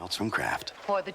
It's from Kraft. For the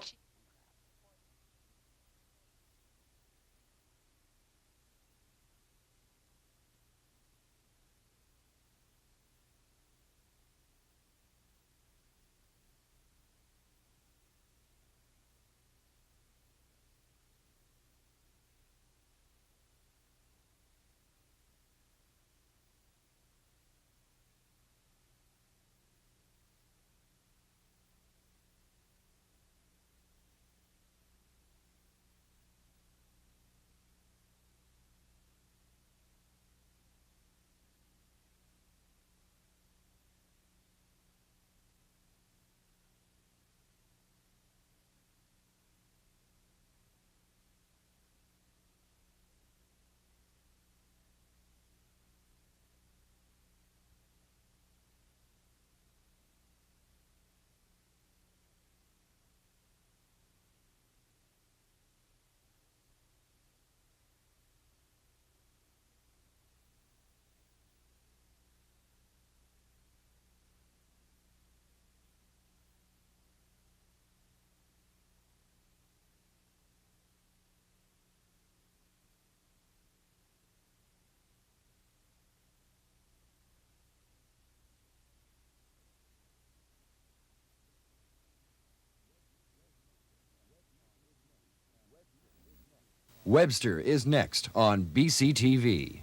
Webster is next on BCTV.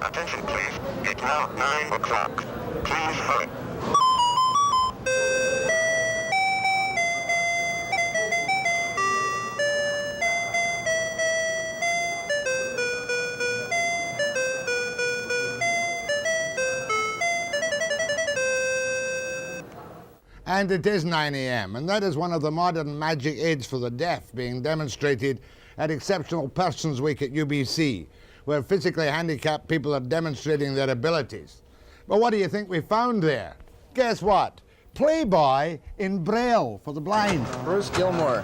Attention, please. It's now 9 o'clock. Please hurry. And it is 9 a.m., and that is one of the modern magic aids for the deaf being demonstrated at Exceptional Persons Week at UBC, where physically handicapped people are demonstrating their abilities. But what do you think we found there? Guess what? Playboy in Braille for the blind. Bruce Gilmore,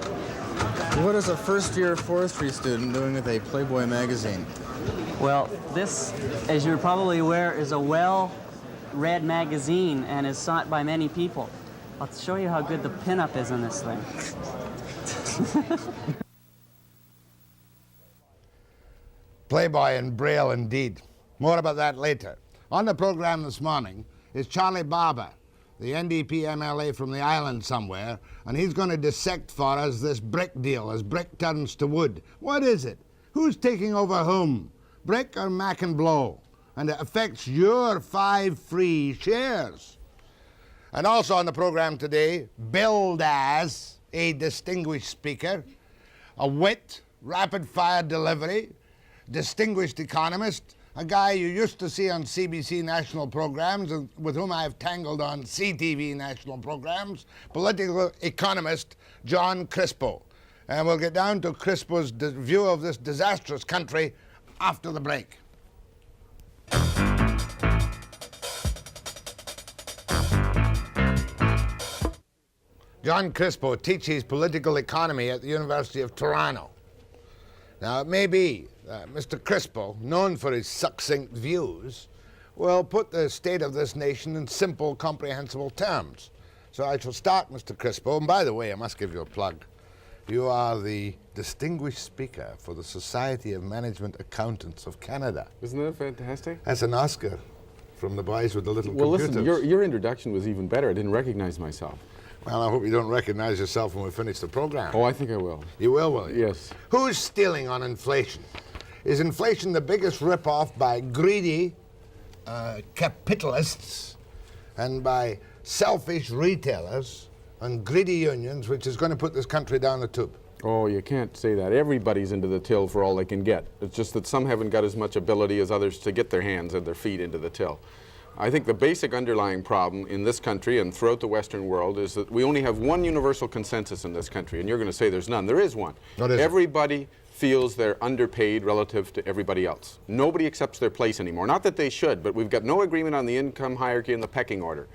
what is a first-year forestry student doing with a Playboy magazine? Well, this, as you're probably aware, is a well-read magazine and is sought by many people. I'll show you how good the pinup is in this thing. Playboy in Braille, indeed. More about that later. On the program this morning is Charlie Barber, the NDP MLA from the island somewhere, and he's going to dissect for us this brick deal as brick turns to wood. What is it? Who's taking over whom? Brick or Mac and Blow? And it affects your 5 free shares. And also on the program today, billed as a distinguished speaker, a wit, rapid-fire delivery, distinguished economist, a guy you used to see on CBC national programs and with whom I've tangled on CTV national programs, political economist John Crispo. And we'll get down to Crispo's view of this disastrous country after the break. John Crispo teaches political economy at the University of Toronto. Now, it may be that Mr. Crispo, known for his succinct views, will put the state of this nation in simple, comprehensible terms. So I shall start, Mr. Crispo, and by the way, I must give you a plug. You are the distinguished speaker for the Society of Management Accountants of Canada. Isn't that fantastic? That's an Oscar from the boys with the little Well, computers. listen, your introduction was even better. I didn't recognize myself. Well, I hope you don't recognize yourself when we finish the program. Oh, I think I will. You will you? Yes. Who's stealing on inflation? Is inflation the biggest rip-off by greedy capitalists and by selfish retailers and greedy unions which is going to put this country down the tube. Oh, you can't say that. Everybody's into the till for all they can get. It's just that some haven't got as much ability as others to get their hands and their feet into the till. I think the basic underlying problem in this country and throughout the Western world is that we only have one universal consensus in this country, and you're going to say there's none. There is one. What is it? Everybody feels they're underpaid relative to everybody else. Nobody accepts their place anymore. Not that they should, but we've got no agreement on the income hierarchy and the pecking order.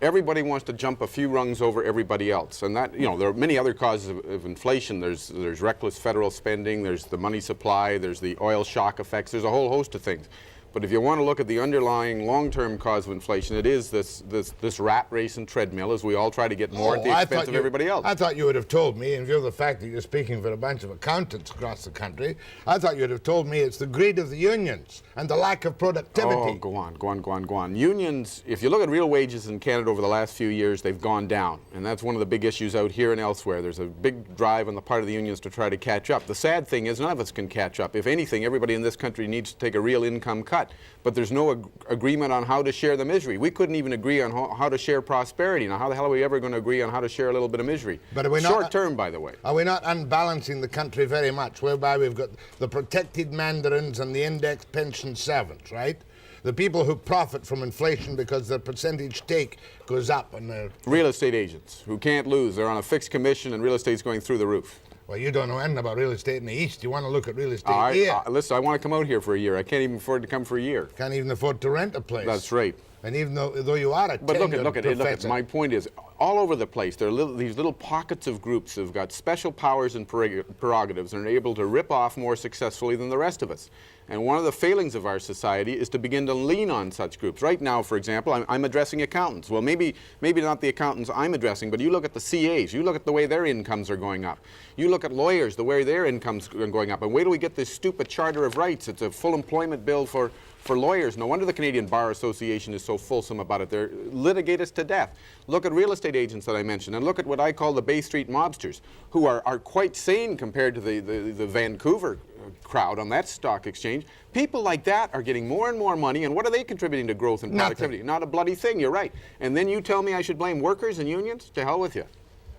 Everybody wants to jump a few rungs over everybody else, and that, you know, there are many other causes of inflation. There's reckless federal spending, there's the money supply, there's the oil shock effects, there's a whole host of things. But if you want to look at the underlying long-term cause of inflation, it is this rat race and treadmill as we all try to get more at the expense of everybody else. I thought you would have told me, in view of the fact that you're speaking for a bunch of accountants across the country, I thought you would have told me it's the greed of the unions and the lack of productivity. Oh, go on. Unions, if you look at real wages in Canada over the last few years, they've gone down. And that's one of the big issues out here and elsewhere. There's a big drive on the part of the unions to try to catch up. The sad thing is none of us can catch up. If anything, everybody in this country needs to take a real income cut. But there's no agreement on how to share the misery. We couldn't even agree on how to share prosperity. Now, how the hell are we ever going to agree on how to share a little bit of misery? But are we not, short term, by the way. Are we not unbalancing the country very much, whereby we've got the protected mandarins and the indexed pension servants, right? The people who profit from inflation because their percentage take goes up. And real estate agents who can't lose. They're on a fixed commission and real estate's going through the roof. Well, you don't know anything about real estate in the East. You want to look at real estate here. Listen, I want to come out here for a year. I can't even afford to come for a year. Can't even afford to rent a place. That's right. And even though you are a But tenured look at my point is, all over the place, there are these little pockets of groups who've got special powers and prerogatives and are able to rip off more successfully than the rest of us. And one of the failings of our society is to begin to lean on such groups. Right now, for example, I'm addressing accountants. Well, maybe not the accountants I'm addressing, but you look at the CAs. You look at the way their incomes are going up. You look at lawyers, the way their incomes are going up. And wait till we get this stupid Charter of Rights. It's a full employment bill for lawyers. No wonder the Canadian Bar Association is so fulsome about it. They litigate us to death. Look at real estate agents that I mentioned, and look at what I call the Bay Street mobsters, who are quite sane compared to the Vancouver crowd on that stock exchange. People like that are getting more and more money, and what are they contributing to growth and productivity? Not a bloody thing, you're right. And then you tell me I should blame workers and unions? To hell with you.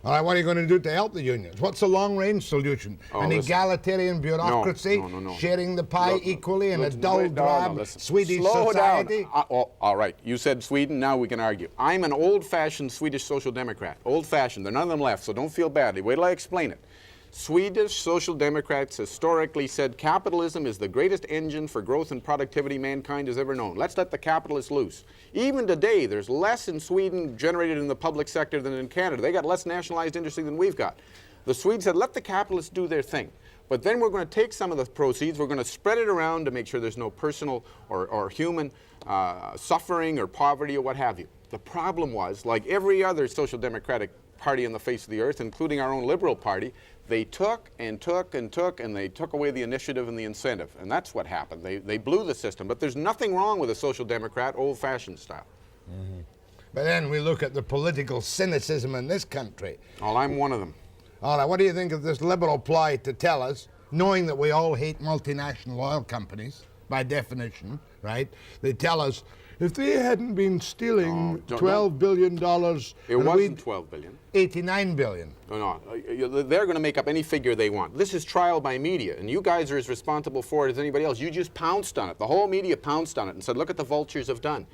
All right, what are you going to do to help the unions? What's the long-range solution? An egalitarian bureaucracy, no. sharing the pie equally in a dull, drab Swedish society? All right, you said Sweden, now we can argue. I'm an old-fashioned Swedish social democrat. Old-fashioned, there are none of them left, so don't feel badly. Wait till I explain it. Swedish social democrats historically said capitalism is the greatest engine for growth and productivity mankind has ever known. Let's let the capitalists loose. Even today, there's less in Sweden generated in the public sector than in Canada. They got less nationalized industry than we've got. The Swedes said, let the capitalists do their thing. But then we're going to take some of the proceeds, we're going to spread it around to make sure there's no personal or human suffering or poverty or what have you. The problem was, like every other social democratic party on the face of the earth, including our own Liberal Party, they took and took and took, and they took away the initiative and the incentive. And that's what happened. They blew the system. But there's nothing wrong with a social democrat, old-fashioned style. Mm-hmm. But then we look at the political cynicism in this country. Well, I'm one of them. All right, what do you think of this Liberal ply to tell us, knowing that we all hate multinational oil companies, by definition, right? They tell us, if they hadn't been stealing $12 billion... It wasn't $12 billion. $89 billion. No, they're going to make up any figure they want. This is trial by media, and you guys are as responsible for it as anybody else. You just pounced on it. The whole media pounced on it and said, look what the vultures have done.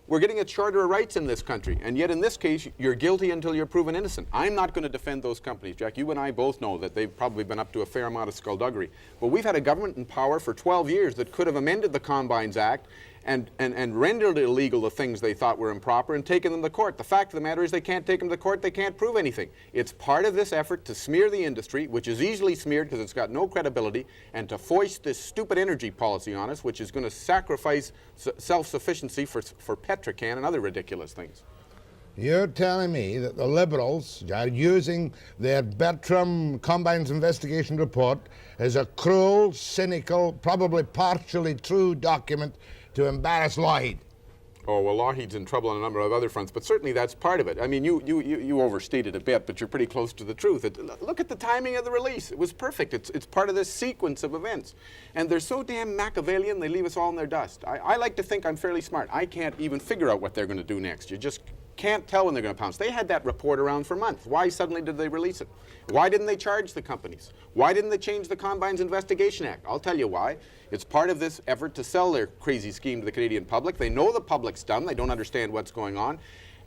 We're getting a Charter of Rights in this country, and yet in this case, you're guilty until you're proven innocent. I'm not going to defend those companies, Jack. You and I both know that they've probably been up to a fair amount of skullduggery. But we've had a government in power for 12 years that could have amended the Combines Act and rendered illegal the things they thought were improper and taken them to court. The fact of the matter is they can't take them to court, they can't prove anything. It's part of this effort to smear the industry, which is easily smeared because it's got no credibility, and to foist this stupid energy policy on us, which is going to sacrifice self-sufficiency for Petrocan and other ridiculous things. You're telling me that the Liberals are using their Bertram Combines investigation report as a cruel, cynical, probably partially true document to embarrass Lougheed? Oh, well, Lougheed's in trouble on a number of other fronts, but certainly that's part of it. I mean, you overstated a bit, but you're pretty close to the truth. Look at the timing of the release. It was perfect. It's part of this sequence of events. And they're so damn Machiavellian, they leave us all in their dust. I like to think I'm fairly smart. I can't even figure out what they're going to do next. You just Can't tell when they're going to pounce. They had that report around for months. Why suddenly did they release it? Why didn't they charge the companies? Why didn't they change the Combines Investigation Act? I'll tell you why. It's part of this effort to sell their crazy scheme to the Canadian public. They know the public's dumb. They don't understand what's going on.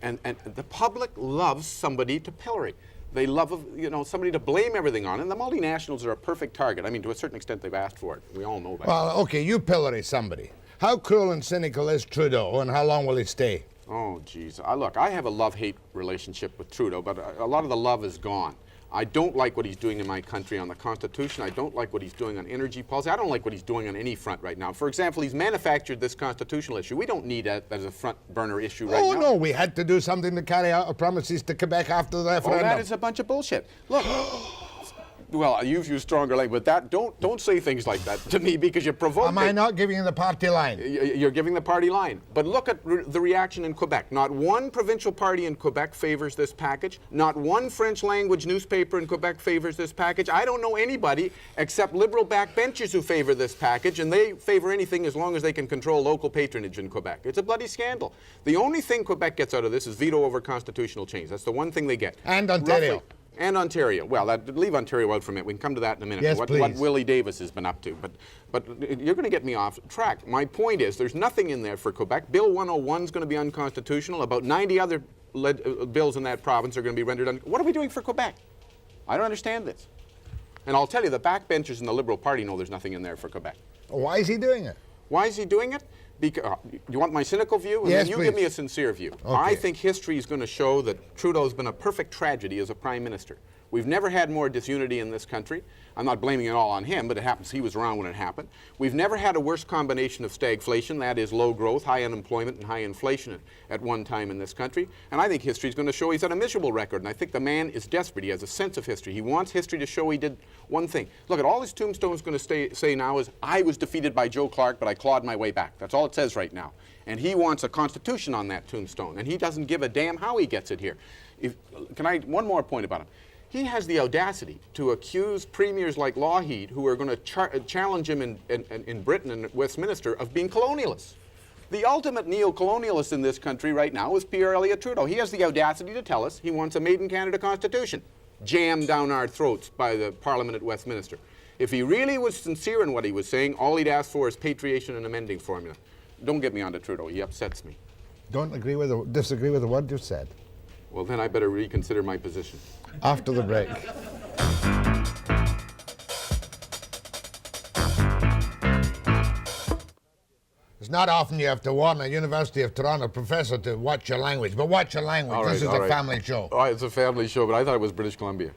And the public loves somebody to pillory. They love, somebody to blame everything on. And the multinationals are a perfect target. I mean, to a certain extent, they've asked for it. We all know that. Well, okay, you pillory somebody. How cruel and cynical is Trudeau, and how long will he stay? Oh, geez. Look, I have a love-hate relationship with Trudeau, but a lot of the love is gone. I don't like what he's doing in my country on the Constitution. I don't like what he's doing on energy policy. I don't like what he's doing on any front right now. For example, he's manufactured this constitutional issue. We don't need that as a front-burner issue right now. Oh, no, we had to do something to carry out our promises to Quebec after the referendum. Oh, that is a bunch of bullshit. Look. Well, you've used stronger language, but don't say things like that to me because you provoke Am I not giving you the party line? You're giving the party line. But look at the reaction in Quebec. Not one provincial party in Quebec favors this package. Not one French language newspaper in Quebec favors this package. I don't know anybody except liberal backbenchers who favor this package, and they favor anything as long as they can control local patronage in Quebec. It's a bloody scandal. The only thing Quebec gets out of this is veto over constitutional change. That's the one thing they get. And Ontario. Roughly. And Ontario. Well, leave Ontario out for a minute. We can come to that in a minute. Yes, what please. Willie Davis has been up to. But you're going to get me off track. My point is there's nothing in there for Quebec. Bill 101 is going to be unconstitutional. About 90 other bills in that province are going to be rendered What are we doing for Quebec? I don't understand this. And I'll tell you, the backbenchers in the Liberal Party know there's nothing in there for Quebec. Why is he doing it? Why is he doing it? Because, you want my cynical view? And Yes, then you please. give me a sincere view. Okay. I think history is going to show that Trudeau's been a perfect tragedy as a prime minister. We've never had more disunity in this country. I'm not blaming it all on him, but it happens he was around when it happened. We've never had a worse combination of stagflation, that is low growth, high unemployment, and high inflation at one time in this country. And I think history is going to show he's had a miserable record, and I think the man is desperate. He has a sense of history. He wants history to show he did one thing. Look, at all his tombstone's going to say now is, I was defeated by Joe Clark, but I clawed my way back. That's all it says right now. And he wants a constitution on that tombstone, and he doesn't give a damn how he gets it here. One more point about him. He has the audacity to accuse premiers like Lougheed, who are going to challenge him in Britain and Westminster, of being colonialists. The ultimate neo-colonialist in this country right now is Pierre Elliott Trudeau. He has the audacity to tell us he wants a made-in-Canada constitution jammed down our throats by the Parliament at Westminster. If he really was sincere in what he was saying, all he'd ask for is patriation and amending formula. Don't get me onto Trudeau. He upsets me. Don't disagree with the word you said. Well, then I better reconsider my position. After the break. It's not often you have to warn a University of Toronto professor to watch your language, but watch your language. All right, this is all a right. family show. Oh, it's a family show, but I thought it was British Columbia.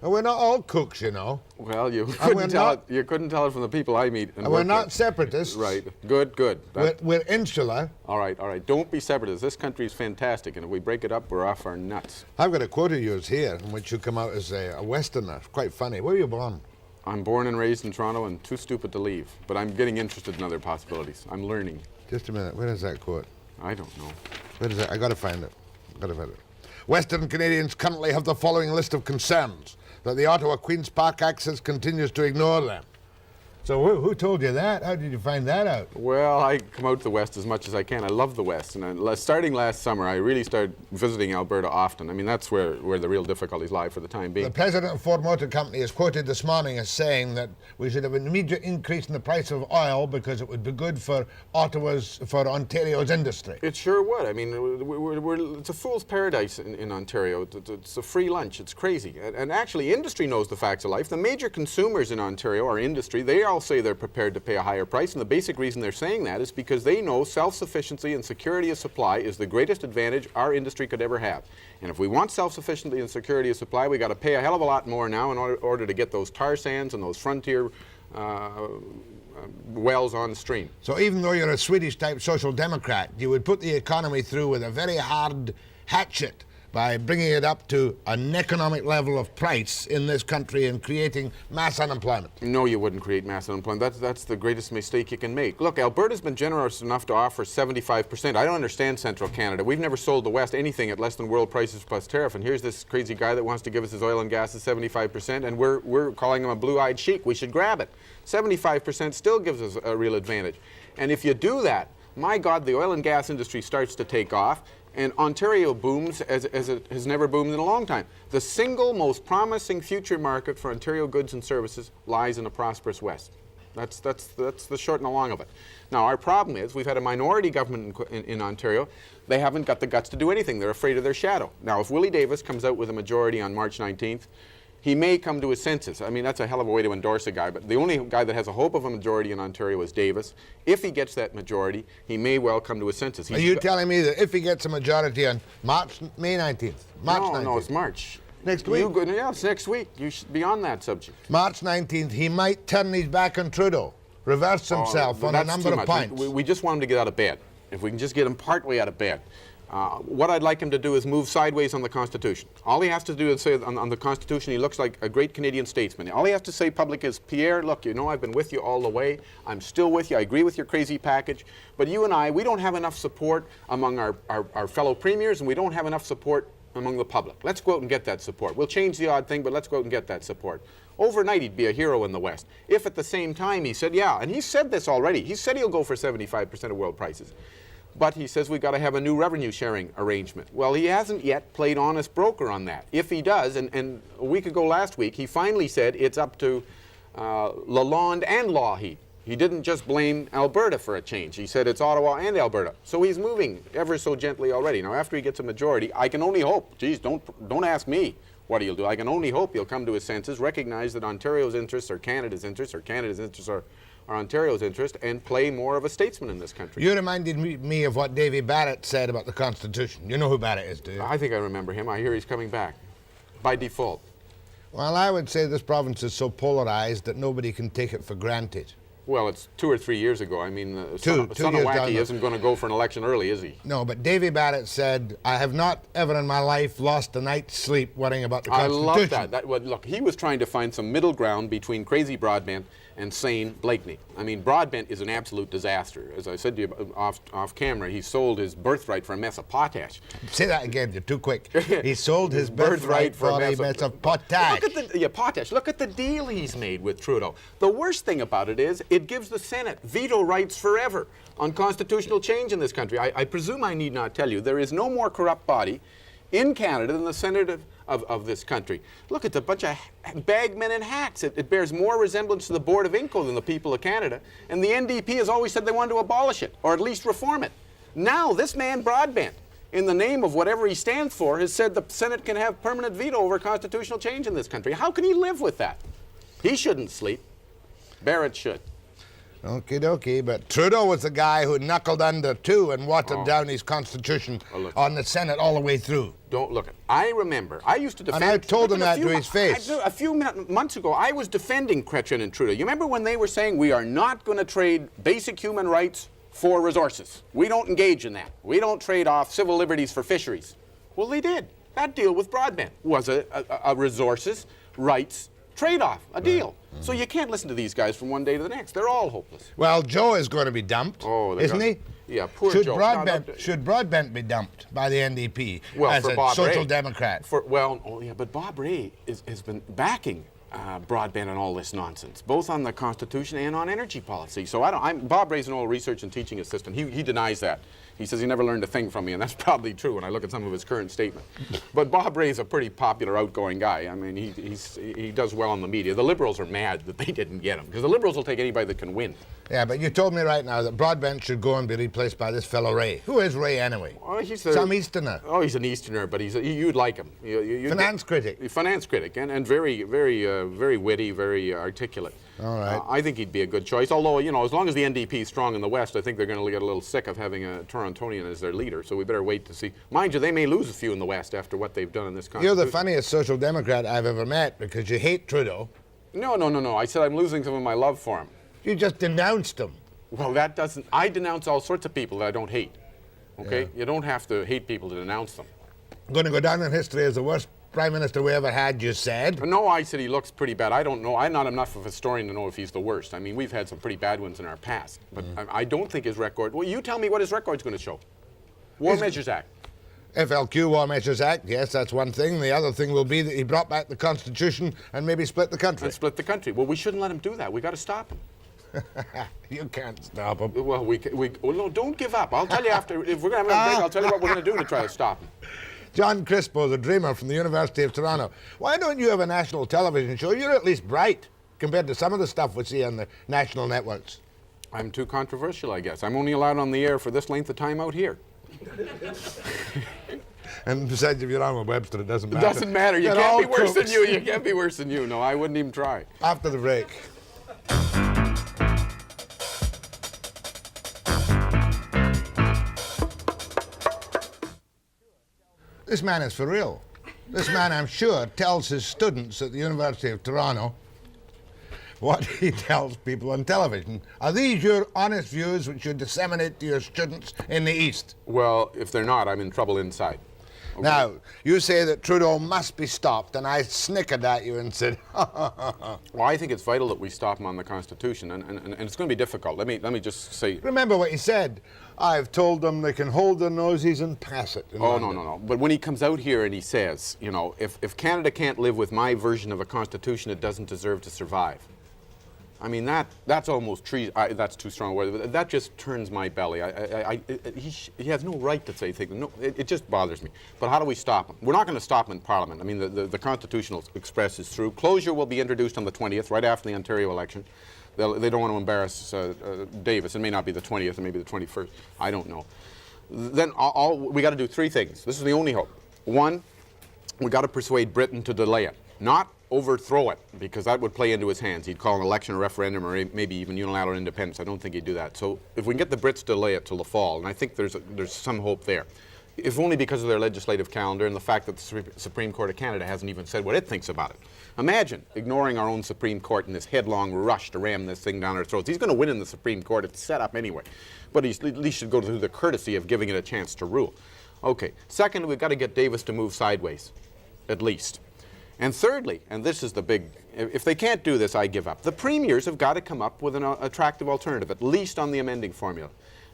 And we're not all cooks, you know. Well, you we're couldn't tell not- it. You couldn't tell it from the people I meet. And we're not separatists. Right. Good. We're insular. All right. Don't be separatists. This country is fantastic, and if we break it up, we're off our nuts. I've got a quote of yours here in which you come out as a Westerner. Quite funny. Where were you born? I'm born and raised in Toronto and too stupid to leave, but I'm getting interested in other possibilities. I'm learning. Just a minute. Where is that quote? I don't know. Where is that? I got to find it. Western Canadians currently have the following list of concerns: that the Ottawa Queen's Park access continues to ignore them. So who told you that? How did you find that out? Well, I come out to the West as much as I can. I love the West. And starting last summer, I really started visiting Alberta often. I mean, that's where the real difficulties lie for the time being. The president of Ford Motor Company is quoted this morning as saying that we should have an immediate increase in the price of oil because it would be good for Ontario's industry. It sure would. I mean, it's a fool's paradise in Ontario. It's a free lunch. It's crazy. And actually, industry knows the facts of life. The major consumers in Ontario are industry. They all say they're prepared to pay a higher price, and the basic reason they're saying that is because they know self-sufficiency and security of supply is the greatest advantage our industry could ever have. And if we want self-sufficiency and security of supply, we got to pay a hell of a lot more now in order to get those tar sands and those frontier wells on stream. So even though you're a Swedish-type social democrat, you would put the economy through with a very hard hatchet by bringing it up to an economic level of price in this country and creating mass unemployment. No, you wouldn't create mass unemployment. That's the greatest mistake you can make. Look, Alberta's been generous enough to offer 75%. I don't understand Central Canada. We've never sold the West anything at less than world prices plus tariff, and here's this crazy guy that wants to give us his oil and gas at 75%, and we're calling him a blue-eyed sheik. We should grab it. 75% still gives us a real advantage. And if you do that, my God, the oil and gas industry starts to take off. And Ontario booms as it has never boomed in a long time. The single most promising future market for Ontario goods and services lies in a prosperous West. That's the short and the long of it. Now, our problem is we've had a minority government in Ontario. They haven't got the guts to do anything. They're afraid of their shadow. Now, if Willie Davis comes out with a majority on March 19th, he may come to his senses. I mean, that's a hell of a way to endorse a guy, but the only guy that has a hope of a majority in Ontario is Davis. If he gets that majority, he may well come to his senses. Are you telling me that if he gets a majority on May 19th? March 19th? No, it's March. Next week? Yeah, it's next week. You should be on that subject. March 19th, he might turn his back on Trudeau, reverse himself on a number of points. We just want him to get out of bed. If we can just get him partway out of bed. What I'd like him to do is move sideways on the Constitution. All he has to do is say on the Constitution he looks like a great Canadian statesman. All he has to say public is, Pierre, look, you know I've been with you all the way. I'm still with you. I agree with your crazy package. But you and I, we don't have enough support among our fellow premiers, and we don't have enough support among the public. Let's go out and get that support. We'll change the odd thing, but let's go out and get that support. Overnight, he'd be a hero in the West. If at the same time he said, yeah, and he said this already. He said he'll go for 75% of world prices. But he says we've got to have a new revenue sharing arrangement. Well, he hasn't yet played honest broker on that. If he does, and a week ago last week, he finally said it's up to Lalonde and Lougheed. He didn't just blame Alberta for a change. He said it's Ottawa and Alberta. So he's moving ever so gently already. Now, after he gets a majority, I can only hope, geez, don't ask me what he'll do. I can only hope he'll come to his senses, recognize that Ontario's interests are Canada's interests, or Canada's interests are Ontario's interest, and play more of a statesman in this country. You reminded me of what Davy Barrett said about the Constitution. You know who Barrett is, do you? I think I remember him. I hear he's coming back by default. Well, I would say this province is so polarized that nobody can take it for granted. Well, it's 2 or 3 years ago. I mean, son of years Wacky isn't going to go for an election early, is he? No, but Davy Barrett said, I have not ever in my life lost a night's sleep worrying about the Constitution. I love that. Look, he was trying to find some middle ground between crazy Broadbent and sane Blakeney. I mean, Broadbent is an absolute disaster. As I said to you off camera, he sold his birthright for a mess of potash. Say that again, you're too quick. He sold his birthright for a mess of potash. Potash. Look at the deal he's made with Trudeau. The worst thing about it is it gives the Senate veto rights forever on constitutional change in this country. I presume I need not tell you, there is no more corrupt body in Canada than the Senate of this country. Look, it's a bunch of bagmen in hats. It bears more resemblance to the Board of Inco than the people of Canada. And the NDP has always said they wanted to abolish it, or at least reform it. Now, this man Broadbent, in the name of whatever he stands for, has said the Senate can have permanent veto over constitutional change in this country. How can he live with that? He shouldn't sleep. Barrett should. Okie dokie, but Trudeau was the guy who knuckled under too and watered down his constitution on the Senate all the way through. Don't look. I remember. I used to defend. And I told him that to his face. A few months ago, I was defending Chrétien and Trudeau. You remember when they were saying we are not going to trade basic human rights for resources? We don't engage in that. We don't trade off civil liberties for fisheries. Well, they did. That deal with Broadbent was a resources, rights trade-off, a deal. So you can't listen to these guys from one day to the next. They're all hopeless. Well, Joe is going to be dumped, isn't he? Yeah, poor Joe. Should Broadbent be dumped by the NDP as a Bob social Rae, democrat? But Bob Rae has been backing Broadbent and all this nonsense, both on the Constitution and on energy policy. So Bob Rae's an old research and teaching assistant. He denies that. He says he never learned a thing from me, and that's probably true when I look at some of his current statements. But Bob Rae's a pretty popular, outgoing guy. I mean, he does well in the media. The Liberals are mad that they didn't get him, because the Liberals will take anybody that can win. Yeah, but you told me right now that Broadbent should go and be replaced by this fellow Rae. Who is Rae anyway? Some Easterner. Oh, he's an Easterner, but you'd like him. Finance critic. Finance critic, and very, very witty, very articulate. All right. I think he'd be a good choice. Although, as long as the NDP is strong in the West, I think they're going to get a little sick of having a Torontonian as their leader. So we better wait to see. Mind you, they may lose a few in the West after what they've done in this Constitution. You're the funniest social democrat I've ever met because you hate Trudeau. No. I said I'm losing some of my love for him. You just denounced him. Well, that doesn't. I denounce all sorts of people that I don't hate. Okay? Yeah. You don't have to hate people to denounce them. Going to go down in history as the worst Prime Minister we ever had, you said. No, I said he looks pretty bad. I don't know. I'm not enough of a historian to know if he's the worst. I mean, we've had some pretty bad ones in our past. But I don't think his record... Well, you tell me what his record's going to show. War Measures Act. FLQ, War Measures Act, yes, that's one thing. The other thing will be that he brought back the Constitution and maybe split the country. And split the country. Well, we shouldn't let him do that. We've got to stop him. You can't stop him. Well, well, no, don't give up. I'll tell you after, if we're going to have a break, I'll tell you what we're going to do to try to stop him. John Crispo, the dreamer from the University of Toronto. Why don't you have a national television show? You're at least bright compared to some of the stuff we see on the national networks. I'm too controversial, I guess. I'm only allowed on the air for this length of time out here. And besides, if you're on with Webster, it doesn't It matter. doesn't matter. You They're can't all be worse than crooks. you. You can't be worse than you. No, I wouldn't even try. After the break. This man is for real. This man, I'm sure, tells his students at the University of Toronto what he tells people on television. Are these your honest views which you disseminate to your students in the East? Well, if they're not, I'm in trouble inside. Okay. Now, you say that Trudeau must be stopped, and I snickered at you and said, Well, I think it's vital that we stop him on the Constitution, and it's going to be difficult. Let me just say. Remember what he said. I've told them they can hold their noses and pass it. Oh, no. But when he comes out here and he says, you know, if Canada can't live with my version of a Constitution, it doesn't deserve to survive. I mean, that's almost treason. That's too strong a word. But that just turns my belly. He has no right to say things. No, it just bothers me. But how do we stop him? We're not going to stop him in Parliament. I mean, the Constitutional Express is through. Closure will be introduced on the 20th, right after the Ontario election. They don't want to embarrass Davis. It may not be the 20th, it may be the 21st. I don't know. Then we got to do three things. This is the only hope. One, we got to persuade Britain to delay it, not overthrow it, because that would play into his hands. He'd call an election a referendum, or maybe even unilateral independence. I don't think he'd do that. So if we can get the Brits to delay it till the fall, and I think there's some hope there, if only because of their legislative calendar and the fact that the Supreme Court of Canada hasn't even said what it thinks about it. Imagine ignoring our own Supreme Court in this headlong rush to ram this thing down our throats. He's going to win in the Supreme Court. It's set up anyway. But he at least should go through the courtesy of giving it a chance to rule. Okay. Second, we've got to get Davis to move sideways, at least. And thirdly, and this is the big, if they can't do this, I give up. The premiers have got to come up with an attractive alternative, at least on the amending formula.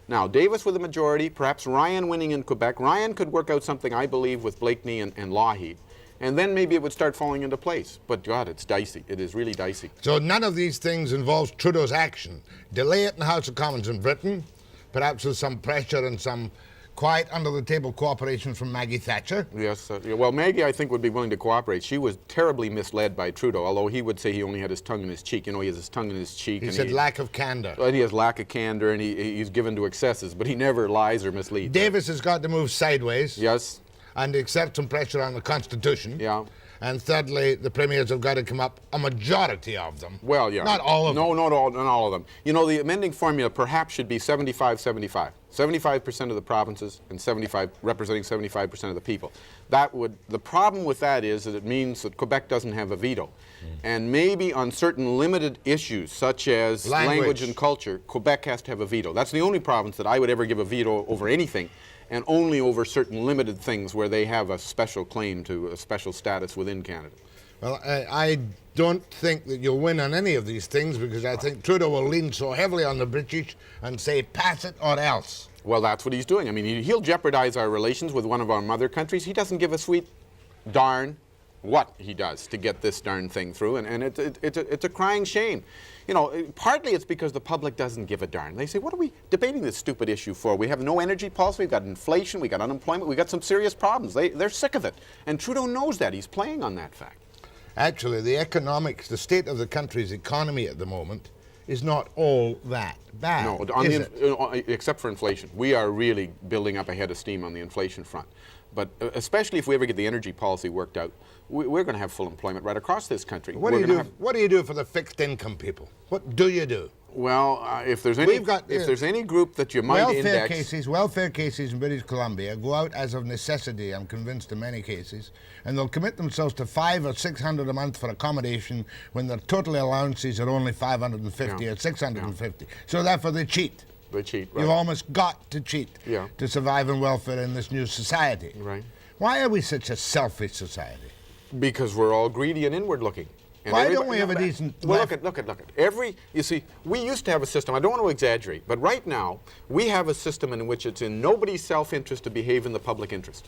Now, Davis with a majority, perhaps Ryan winning in Quebec. Ryan could work out something, I believe, with Blakeney and Lougheed. And then maybe it would start falling into place. But God, it's dicey. It is really dicey. So none of these things involves Trudeau's action. Delay it in the House of Commons in Britain, perhaps with some pressure and some quiet under-the-table cooperation from Maggie Thatcher. Yes. Well, Maggie, I think, would be willing to cooperate. She was terribly misled by Trudeau, although he would say he only had his tongue in his cheek. You know, he has his tongue in his cheek. He said lack of candor. Well, he has lack of candor, and he's given to excesses, but he never lies or misleads. Davis has got to move sideways. Yes. And exert some pressure on the Constitution. Yeah. And thirdly, the premiers have got to come up, a majority of them. Well, yeah. Not all of them. No, not all of them. You know, the amending formula perhaps should be 75-75. 75% of the provinces and representing 75% of the people. The problem with that is that it means that Quebec doesn't have a veto. And maybe on certain limited issues, such as language and culture, Quebec has to have a veto. That's the only province that I would ever give a veto over anything, and only over certain limited things where they have a special claim to a special status within Canada. Well, I don't think that you'll win on any of these things, because I think Trudeau will lean so heavily on the British and say, pass it or else. Well, that's what he's doing. I mean, he'll jeopardize our relations with one of our mother countries. He doesn't give a sweet darn what he does to get this darn thing through, and it's a crying shame. You know, partly it's because the public doesn't give a darn. They say, what are we debating this stupid issue for? We have no energy policy, we've got inflation, we've got unemployment, we've got some serious problems. They're sick of it. And Trudeau knows that. He's playing on that fact. Actually, the state of the country's economy at the moment is not all that bad, No, except for inflation. We are really building up a head of steam on the inflation front. But especially if we ever get the energy policy worked out, we're going to have full employment right across this country. What do you do for the fixed income people? What do you do? Well, if there's any group that you might index... Welfare cases in British Columbia go out as of necessity, I'm convinced, in many cases, and they'll commit themselves to $500 or $600 a month for accommodation when their total allowances are only $550 or $650. So therefore they cheat. They cheat, right. You've almost got to cheat to survive in welfare in this new society. Right. Why are we such a selfish society? Because we're all greedy and inward-looking. And why don't we have a decent... Well, look at. You see, we used to have a system, I don't want to exaggerate, but right now, we have a system in which it's in nobody's self-interest to behave in the public interest.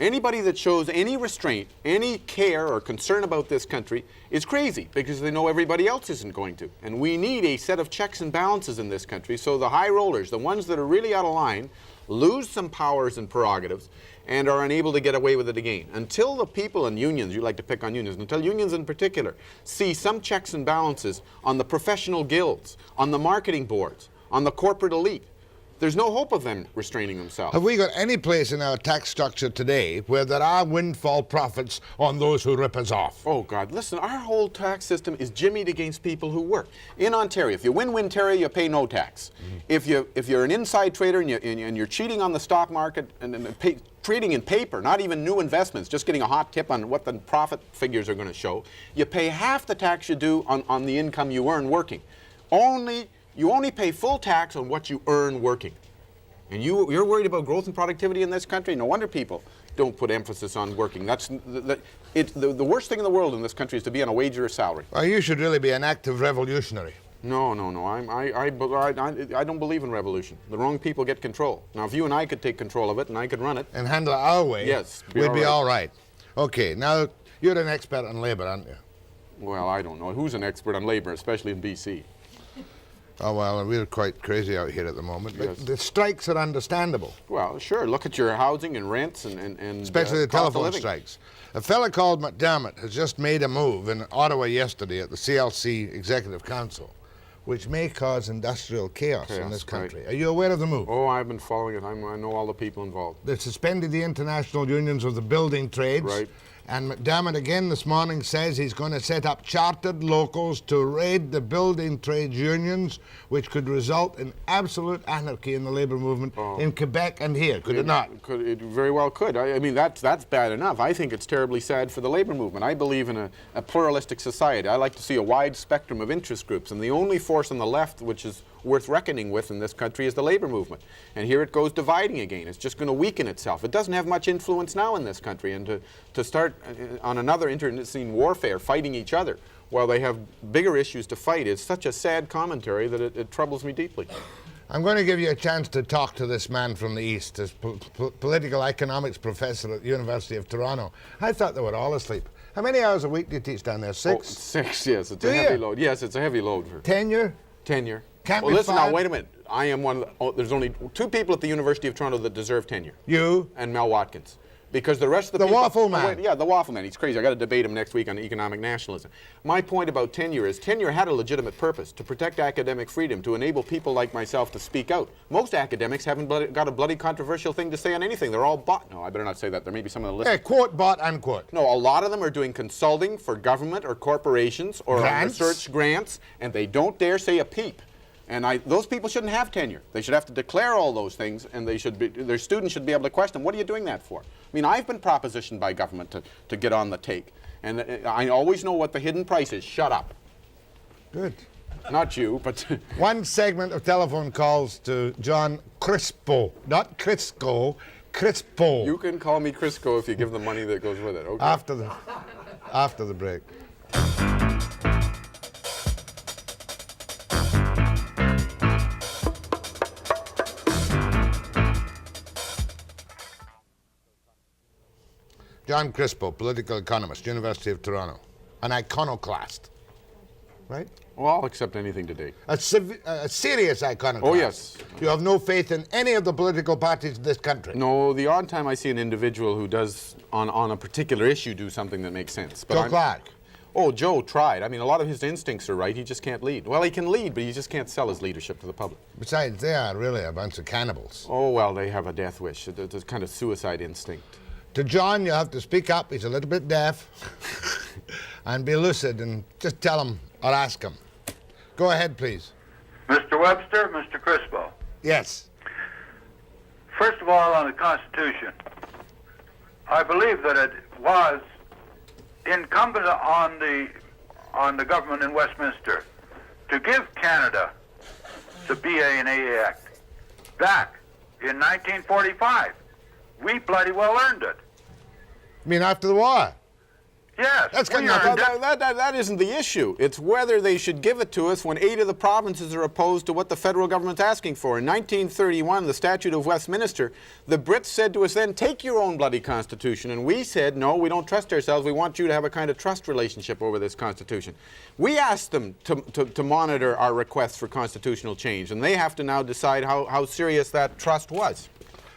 Anybody that shows any restraint, any care or concern about this country is crazy because they know everybody else isn't going to. And we need a set of checks and balances in this country so the high rollers, the ones that are really out of line, lose some powers and prerogatives and are unable to get away with it again. Until the people and unions, you like to pick on unions, until unions in particular see some checks and balances on the professional guilds, on the marketing boards, on the corporate elite, there's no hope of them restraining themselves. Have we got any place in our tax structure today where there are windfall profits on those who rip us off? Oh, God, listen, our whole tax system is jimmied against people who work. In Ontario, if you win Ontario, you pay no tax. If you're an inside trader and you're cheating on the stock market and trading in paper, not even new investments, just getting a hot tip on what the profit figures are going to show, you pay half the tax you do on the income you earn working. You only pay full tax on what you earn working. And you're worried about growth and productivity in this country? No wonder people don't put emphasis on working. The worst thing in the world in this country is to be on a wage or a salary. Well, you should really be an active revolutionary. No. I don't believe in revolution. The wrong people get control. Now, if you and I could take control of it and I could run it. And handle it our way. Yes. We'd be all right. Okay, now you're an expert on labor, aren't you? Well, I don't know. Who's an expert on labor, especially in BC? Oh, well, we're quite crazy out here at the moment. But Yes. the strikes are understandable. Well, sure. Look at your housing and rents and Especially the cost of telephone living. strikes. A fella called McDermott has just made a move in Ottawa yesterday at the CLC Executive Council, which may cause industrial chaos in this country. right. Are you aware of the move? Oh, I've been following it. I know all the people involved. They've suspended the international unions of the building trades. Right. And McDermott again this morning says he's going to set up chartered locals to raid the building trades unions, which could result in absolute anarchy in the labor movement in Quebec and here, could it not? It very well could. I mean, that's bad enough. I think it's terribly sad for the labor movement. I believe in a pluralistic society. I like to see a wide spectrum of interest groups, and the only force on the left which is worth reckoning with in this country is the labor movement. And here it goes dividing again. It's just going to weaken itself. It doesn't have much influence now in this country, and to start on another internecine warfare, fighting each other, while they have bigger issues to fight, is such a sad commentary that it troubles me deeply. I'm going to give you a chance to talk to this man from the East, this political economics professor at the University of Toronto. I thought they were all asleep. How many hours a week do you teach down there? 6? Oh, 6, yes. It's Do a heavy you? load. Yes, it's a heavy load for Tenure? tenure. Can't Well, be listen five? now, wait a minute. I am one of the, there's only 2 people at the University of Toronto that deserve tenure. You? And Mel Watkins. Because the rest of the The people... waffle man. Wait, yeah, the waffle man. He's crazy. I got to debate him next week on economic nationalism. My point about tenure is tenure had a legitimate purpose, to protect academic freedom, to enable people like myself to speak out. Most academics haven't got a bloody controversial thing to say on anything. They're all bought. No, I better not say that. There may be some of the listeners. Hey, quote, bot, unquote. No, a lot of them are doing consulting for government or corporations or Grants? research grants, and they don't dare say a peep. And those people shouldn't have tenure. They should have to declare all those things, and their students should be able to question, what are you doing that for? I mean, I've been propositioned by government to get on the take. And I always know what the hidden price is. Shut up. Good. Not you, but... One segment of telephone calls to John Crispo. Not Crisco, Crispo. You can call me Crisco if you give the money that goes with it, okay? After the break. John Crispo, political economist, University of Toronto. An iconoclast, right? Well, I'll accept anything today. A serious iconoclast. Oh, yes. You have no faith in any of the political parties in this country. No, the odd time I see an individual who does, on a particular issue, do something that makes sense. But Joe Clark. Oh, Joe tried. I mean, a lot of his instincts are right. He just can't lead. Well, he can lead, but he just can't sell his leadership to the public. Besides, they are really a bunch of cannibals. Oh, well, they have a death wish. It's a kind of suicide instinct. To John, you have to speak up. He's a little bit deaf. And be lucid and just tell him or ask him. Go ahead, please. Mr. Webster, Mr. Crispo. Yes. First of all, on the Constitution, I believe that it was incumbent on the government in Westminster to give Canada the BA and AA Act back in 1945. We bloody well earned it. You mean after the war? Yes. That's got we are nothing- That isn't the issue. It's whether they should give it to us when 8 of the provinces are opposed to what the federal government's asking for. In 1931, the Statute of Westminster, the Brits said to us then, take your own bloody constitution. And we said, no, we don't trust ourselves. We want you to have a kind of trust relationship over this constitution. We asked them to monitor our requests for constitutional change, and they have to now decide how serious that trust was.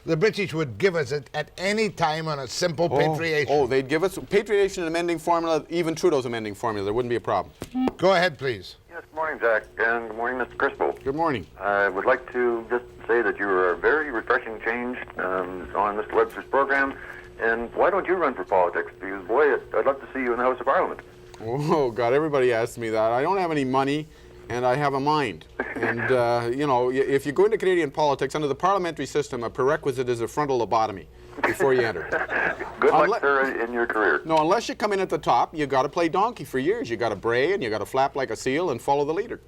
The British would give us it at any time on a simple patriation. Oh, they'd give us patriation and amending formula, even Trudeau's amending formula. There wouldn't be a problem. Go ahead, please. Yes, good morning, Jack, and good morning, Mr. Crispo. Good morning. I would like to just say that you are a very refreshing change on Mr. Webster's program, and why don't you run for politics? Because, boy, I'd love to see you in the House of Parliament. Oh, God, everybody asks me that. I don't have any money, and I have a mind. And, you know, if you go into Canadian politics, under the parliamentary system, a prerequisite is a frontal lobotomy before you enter. Good luck, sir, in your career. No, unless you come in at the top, you got to play donkey for years. You got to bray, and you got to flap like a seal and follow the leader.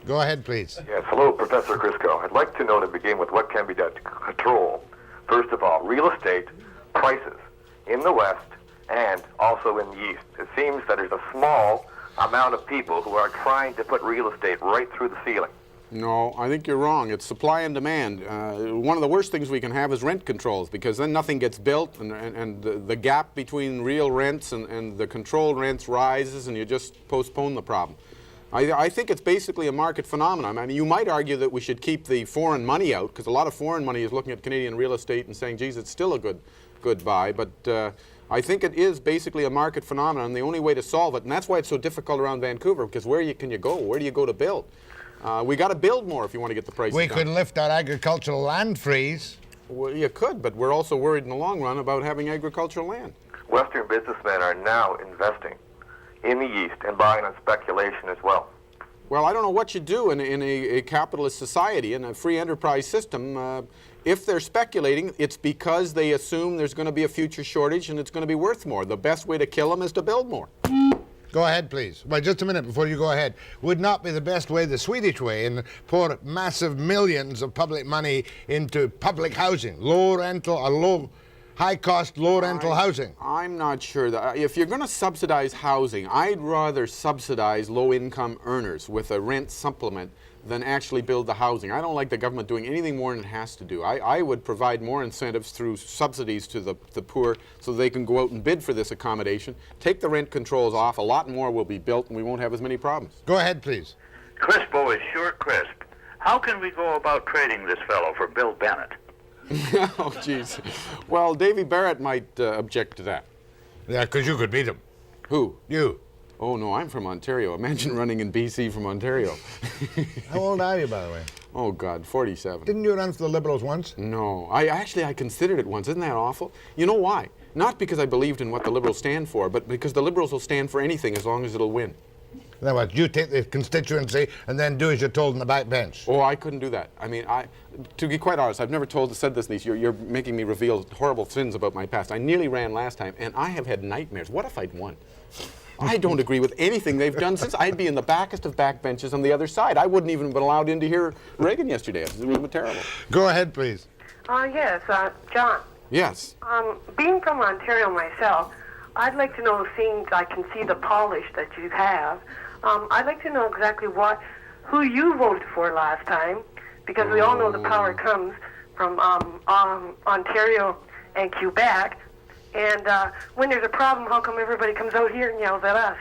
Go ahead, please. Yes, hello, Professor Crisco. I'd like to know to begin with what can be done to control, first of all, real estate prices in the West and also in the East. It seems that there's a small amount of people who are trying to put real estate right through the ceiling. No, I think you're wrong. It's supply and demand. One of the worst things we can have is rent controls, because then nothing gets built, and the gap between real rents and the controlled rents rises, and you just postpone the problem. I think it's basically a market phenomenon. I mean, you might argue that we should keep the foreign money out, because a lot of foreign money is looking at Canadian real estate and saying, geez, it's still a good buy, but I think it is basically a market phenomenon, the only way to solve it, and that's why it's so difficult around Vancouver, because can you go? Where do you go to build? We got to build more if you want to get the prices We down. could lift our agricultural land freeze. Well, you could, but we're also worried in the long run about having agricultural land. Western businessmen are now investing in the East and buying on speculation as well. Well, I don't know what you do in a capitalist society, in a free enterprise system. If they're speculating, it's because they assume there's going to be a future shortage and it's going to be worth more. The best way to kill them is to build more. Go ahead, please. Well, just a minute before you go ahead. Would not be the best way the Swedish way and pour massive millions of public money into public housing, high-cost, low-rental housing? I'm not sure that if you're going to subsidize housing, I'd rather subsidize low-income earners with a rent supplement than actually build the housing. I don't like the government doing anything more than it has to do. I would provide more incentives through subsidies to the poor so they can go out and bid for this accommodation. Take the rent controls off, a lot more will be built and we won't have as many problems. Go ahead, please. Crispo is sure crisp. How can we go about trading this fellow for Bill Bennett? Oh, jeez. Well, Davy Barrett might object to that. Yeah, because you could beat him. Who? You. Oh, no, I'm from Ontario. Imagine running in BC from Ontario. How old are you, by the way? Oh, God, 47. Didn't you run for the Liberals once? No. I considered it once. Isn't that awful? You know why? Not because I believed in what the Liberals stand for, but because the Liberals will stand for anything as long as it'll win. Then what, you take the constituency and then do as you're told in the back bench? Oh, I couldn't do that. I mean, to be quite honest, I've never said this, Lisa. You're making me reveal horrible sins about my past. I nearly ran last time, and I have had nightmares. What if I'd won? I don't agree with anything they've done since. I'd be in the backest of back benches on the other side. I wouldn't even have been allowed in to hear Reagan yesterday. It was terrible. Go ahead, please. Yes, John. Yes. Being from Ontario myself, I'd like to know, seeing I can see the polish that you have, I'd like to know exactly who you voted for last time, because we all know the power comes from Ontario and Quebec. And when there's a problem, how come everybody comes out here and yells at us?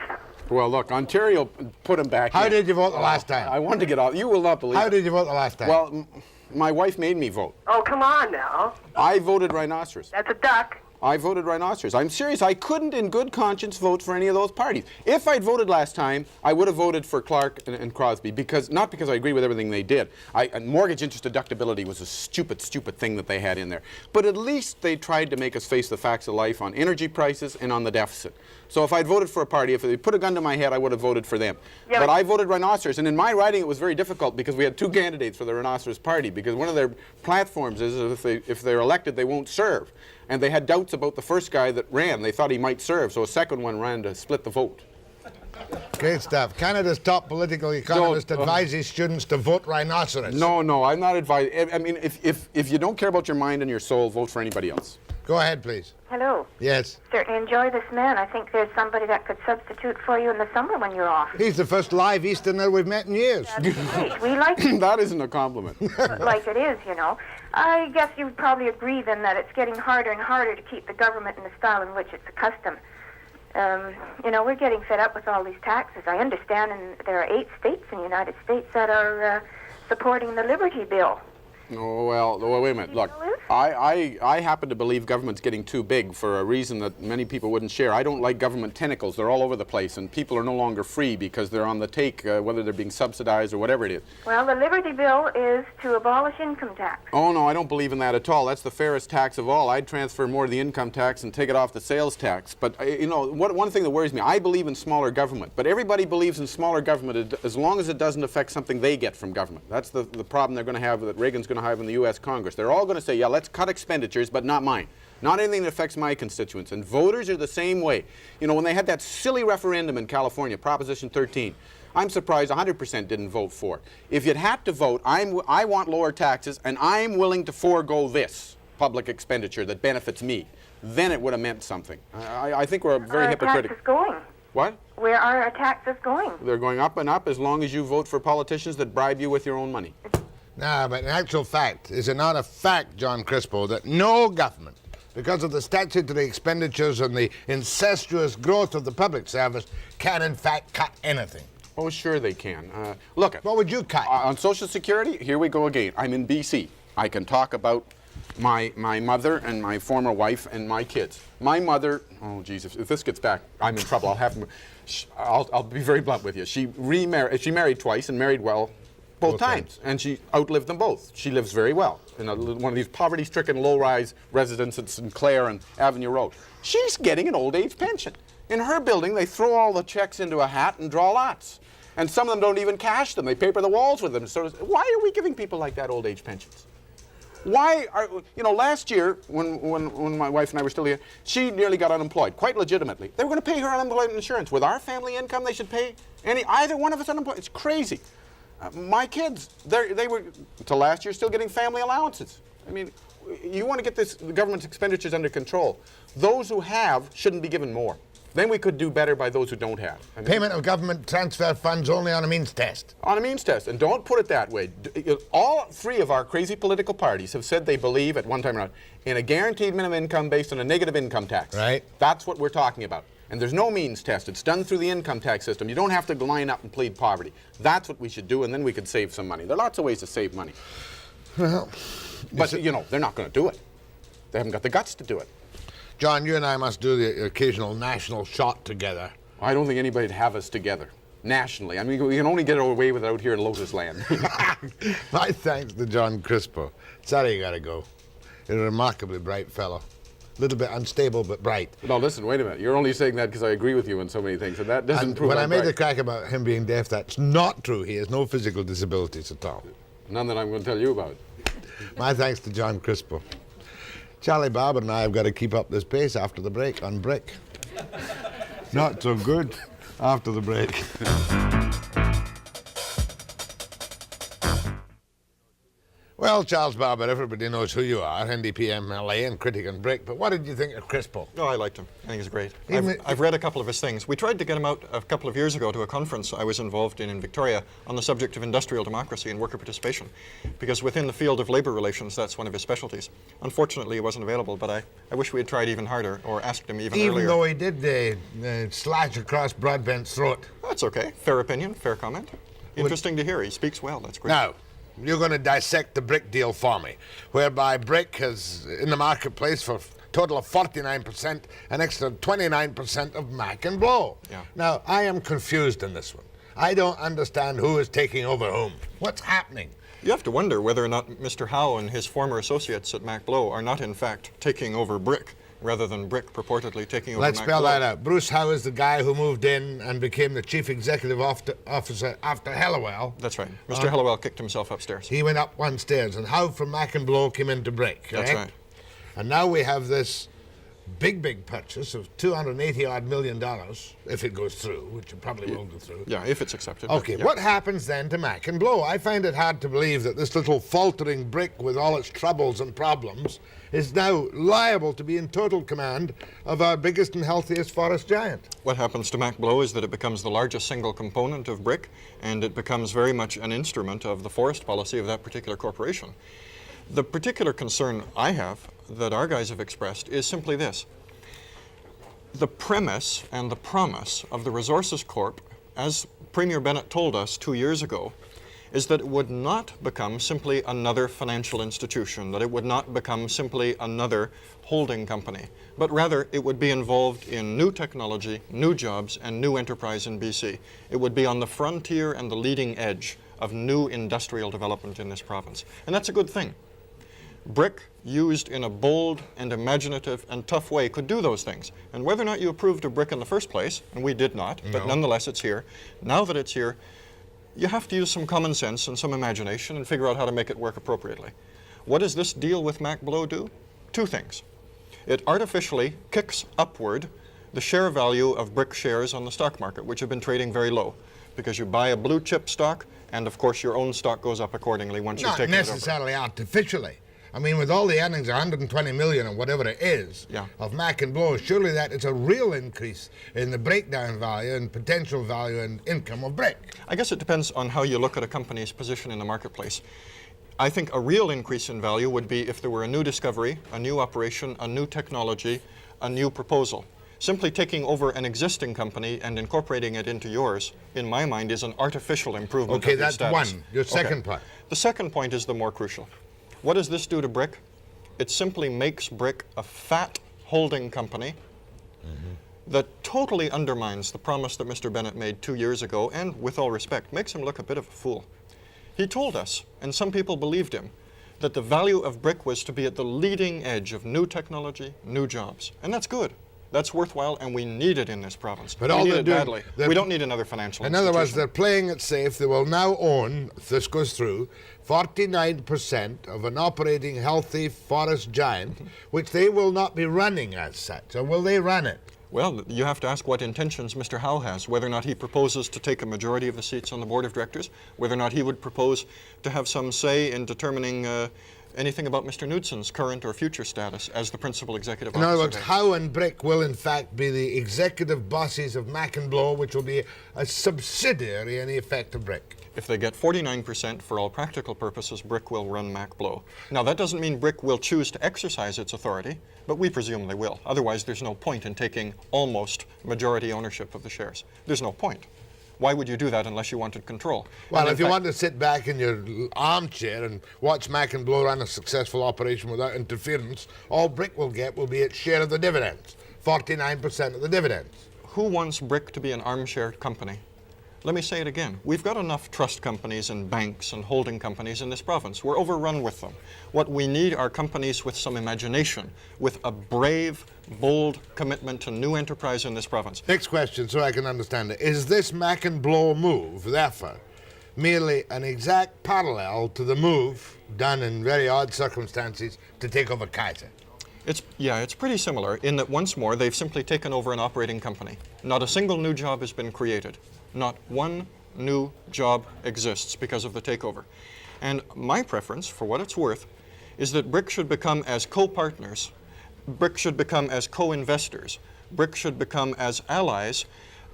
Well, look, Ontario put him back in. How did you vote the last time? I wanted to get off. You will not believe How it. did you vote the last time? Well, my wife made me vote. Oh, come on now. I voted rhinoceros. That's a duck. I voted rhinoceros. I'm serious. I couldn't in good conscience vote for any of those parties. If I'd voted last time, I would have voted for Clark and Crosby, not because I agree with everything they did. Mortgage interest deductibility was a stupid thing that they had in there. But at least they tried to make us face the facts of life on energy prices and on the deficit. So if I'd voted for a party, if they put a gun to my head, I would have voted for them. Yeah, but I voted rhinoceros, and in my riding it was very difficult because we had two candidates for the rhinoceros party, because one of their platforms is if they're elected, they won't serve. And they had doubts about the first guy that ran. They thought he might serve, so a second one ran to split the vote. Great stuff. Canada's top political economist advises students to vote rhinoceros. No, I'm not advising. I mean, if you don't care about your mind and your soul, vote for anybody else. Go ahead, please. Hello. Yes. Certainly enjoy this man. I think there's somebody that could substitute for you in the summer when you're off. He's the first live Easterner we've met in years. That's great. We like it That isn't a compliment. like it is, you know. I guess you would probably agree then that it's getting harder and harder to keep the government in the style in which it's accustomed. You know, we're getting fed up with all these taxes. I understand, and there are 8 states in the United States that are supporting the Liberty Bill. Oh, well, wait a minute. Look, I happen to believe government's getting too big for a reason that many people wouldn't share. I don't like government tentacles. They're all over the place, and people are no longer free because they're on the take, whether they're being subsidized or whatever it is. Well, the Liberty Bill is to abolish income tax. Oh, no, I don't believe in that at all. That's the fairest tax of all. I'd transfer more of the income tax and take it off the sales tax. But, you know, one thing that worries me, I believe in smaller government, but everybody believes in smaller government as long as it doesn't affect something they get from government. That's the problem they're going to have, that Reagan's going to have in the U.S. Congress. They're all going to say, yeah, let's cut expenditures, but not mine. Not anything that affects my constituents. And voters are the same way. You know, when they had that silly referendum in California, Proposition 13, I'm surprised 100% didn't vote for it. If you'd had to vote, I want lower taxes, and I'm willing to forego this public expenditure that benefits me, then it would have meant something. I think we're very hypocritical. Taxes going? What? Where are our taxes going? They're going up and up as long as you vote for politicians that bribe you with your own money. No, but in actual fact, is it not a fact, John Crispo, that no government, because of the statutory expenditures and the incestuous growth of the public service, can in fact cut anything? Oh, sure they can. Look, what would you cut? On Social Security, here we go again. I'm in BC. I can talk about my mother and my former wife and my kids. My mother, oh Jesus, if this gets back, I'm in trouble. I'll be very blunt with you. She married twice and married well both times, and she outlived them both. She lives very well in one of these poverty-stricken low-rise residences at Sinclair and Avenue Road. She's getting an old age pension. In her building, they throw all the checks into a hat and draw lots. And some of them don't even cash them. They paper the walls with them. So why are we giving people like that old age pensions? Why are, you know, last year, when my wife and I were still here, she nearly got unemployed, quite legitimately. They were going to pay her unemployment insurance. With our family income, they should pay either one of us unemployed. It's crazy. My kids, they were, until last year, still getting family allowances. I mean, you want to get the government's expenditures under control. Those who have shouldn't be given more. Then we could do better by those who don't have. I mean, payment of government transfer funds only on a means test. On a means test. And don't put it that way. All 3 of our crazy political parties have said they believe, at one time or another, in a guaranteed minimum income based on a negative income tax. Right. That's what we're talking about. And there's no means test. It's done through the income tax system. You don't have to line up and plead poverty. That's what we should do, and then we could save some money. There are lots of ways to save money. Well, but, you know, they're not going to do it. They haven't got the guts to do it. John, you and I must do the occasional national shot together. I don't think anybody'd have us together, nationally. I mean, we can only get away with it out here in Lotus Land. My thanks to John Crispo. Sorry you got to go. You're a remarkably bright fellow. A little bit unstable, but bright. No, listen, wait a minute. You're only saying that because I agree with you on so many things, and that doesn't prove when I made bright. the crack about him being deaf, that's not true. He has no physical disabilities at all. None that I'm going to tell you about. My thanks to John Crispo. Charlie Barber and I have got to keep up this pace after the break on Brick. Not so good after the break. Well, Charles Barber, everybody knows who you are, NDP MLA and critic on Brick, but what did you think of Crispo? Oh, I liked him. I think he's great. I've read a couple of his things. We tried to get him out a couple of years ago to a conference I was involved in Victoria on the subject of industrial democracy and worker participation, because within the field of labor relations, that's one of his specialties. Unfortunately, he wasn't available, but I wish we had tried even harder or asked him even earlier. Even though he did slash across Broadbent's throat. That's okay. Fair opinion, fair comment. Interesting to hear. He speaks well. That's great. Now, you're going to dissect the Brick deal for me, whereby Brick has, in the marketplace for a total of 49%, an extra 29% of Mac and Blow. Yeah. Now, I am confused in this one. I don't understand who is taking over whom. What's happening? You have to wonder whether or not Mr. Howe and his former associates at Mac Blow are not, in fact, taking over Brick, rather than Brick purportedly taking over Let's Mac spell Blow. that out. Bruce Howe is the guy who moved in and became the chief executive officer after Hellawell. That's right. Mr. Hellawell kicked himself upstairs. He went up one stairs, and Howe from Mac and Blow came into Brick. That's right. And now we have this big purchase of $280-odd million, if it goes through, which it probably will go through. Yeah, if it's accepted. Okay, yeah. what happens then to Mac and Blow? I find it hard to believe that this little faltering brick with all its troubles and problems is now liable to be in total command of our biggest and healthiest forest giant. What happens to Mac Blow is that it becomes the largest single component of brick, and it becomes very much an instrument of the forest policy of that particular corporation. The particular concern I have, that our guys have expressed, is simply this. The premise and the promise of the Resources Corp, as Premier Bennett told us 2 years ago, is that it would not become simply another financial institution, that it would not become simply another holding company, but rather it would be involved in new technology, new jobs, and new enterprise in BC. It would be on the frontier and the leading edge of new industrial development in this province. And that's a good thing. Brick, used in a bold and imaginative and tough way, could do those things. And whether or not you approved of brick in the first place, and we did not, but nonetheless it's here, now that it's here, you have to use some common sense and some imagination and figure out how to make it work appropriately. What does this deal with Mac Blow do? Two things. It artificially kicks upward the share value of brick shares on the stock market, which have been trading very low, because you buy a blue chip stock, and of course your own stock goes up accordingly once you've taken it over. Not necessarily artificially. I mean, with all the earnings, 120 million or whatever it is, of Mac and Blow, surely that is a real increase in the breakdown value and potential value and income of brick. I guess it depends on how you look at a company's position in the marketplace. I think a real increase in value would be if there were a new discovery, a new operation, a new technology, a new proposal. Simply taking over an existing company and incorporating it into yours, in my mind, is an artificial improvement of your status. Okay, that's one. Your second point. The second point is the more crucial. What does this do to brick? It simply makes brick a fat holding company that totally undermines the promise that Mr. Bennett made 2 years ago, and with all respect, makes him look a bit of a fool. He told us, and some people believed him, that the value of brick was to be at the leading edge of new technology, new jobs. And that's good. That's worthwhile, and we need it in this province. But we all need they're it doing, badly. We don't need another financial In institution. other words, they're playing it safe. They will now own, if this goes through, 49% of an operating healthy forest giant, which they will not be running as such. Or will they run it? Well, you have to ask what intentions Mr. Howe has, whether or not he proposes to take a majority of the seats on the board of directors, whether or not he would propose to have some say in determining anything about Mr. Knudsen's current or future status as the principal executive officer. In other words, Howe and Brick will in fact be the executive bosses of Mac and Blow, which will be a subsidiary in effect of Brick. If they get 49%, for all practical purposes, Brick will run Mac Blow. Now, that doesn't mean Brick will choose to exercise its authority, but we presume they will. Otherwise, there's no point in taking almost majority ownership of the shares. There's no point. Why would you do that unless you wanted control? Well, if you want to sit back in your armchair and watch Mac and Blow run a successful operation without interference, all Brick will get will be its share of the dividends, 49% of the dividends. Who wants Brick to be an armchair company? Let me say it again. We've got enough trust companies and banks and holding companies in this province. We're overrun with them. What we need are companies with some imagination, with a brave, bold commitment to new enterprise in this province. Next question, so I can understand it. Is this Mac and Blow move, therefore, merely an exact parallel to the move done in very odd circumstances to take over Kaiser? It's pretty similar in that once more they've simply taken over an operating company. Not a single new job has been created. Not one new job exists because of the takeover. And my preference, for what it's worth, is that Brick should become as co-partners, Brick should become as co-investors, Brick should become as allies,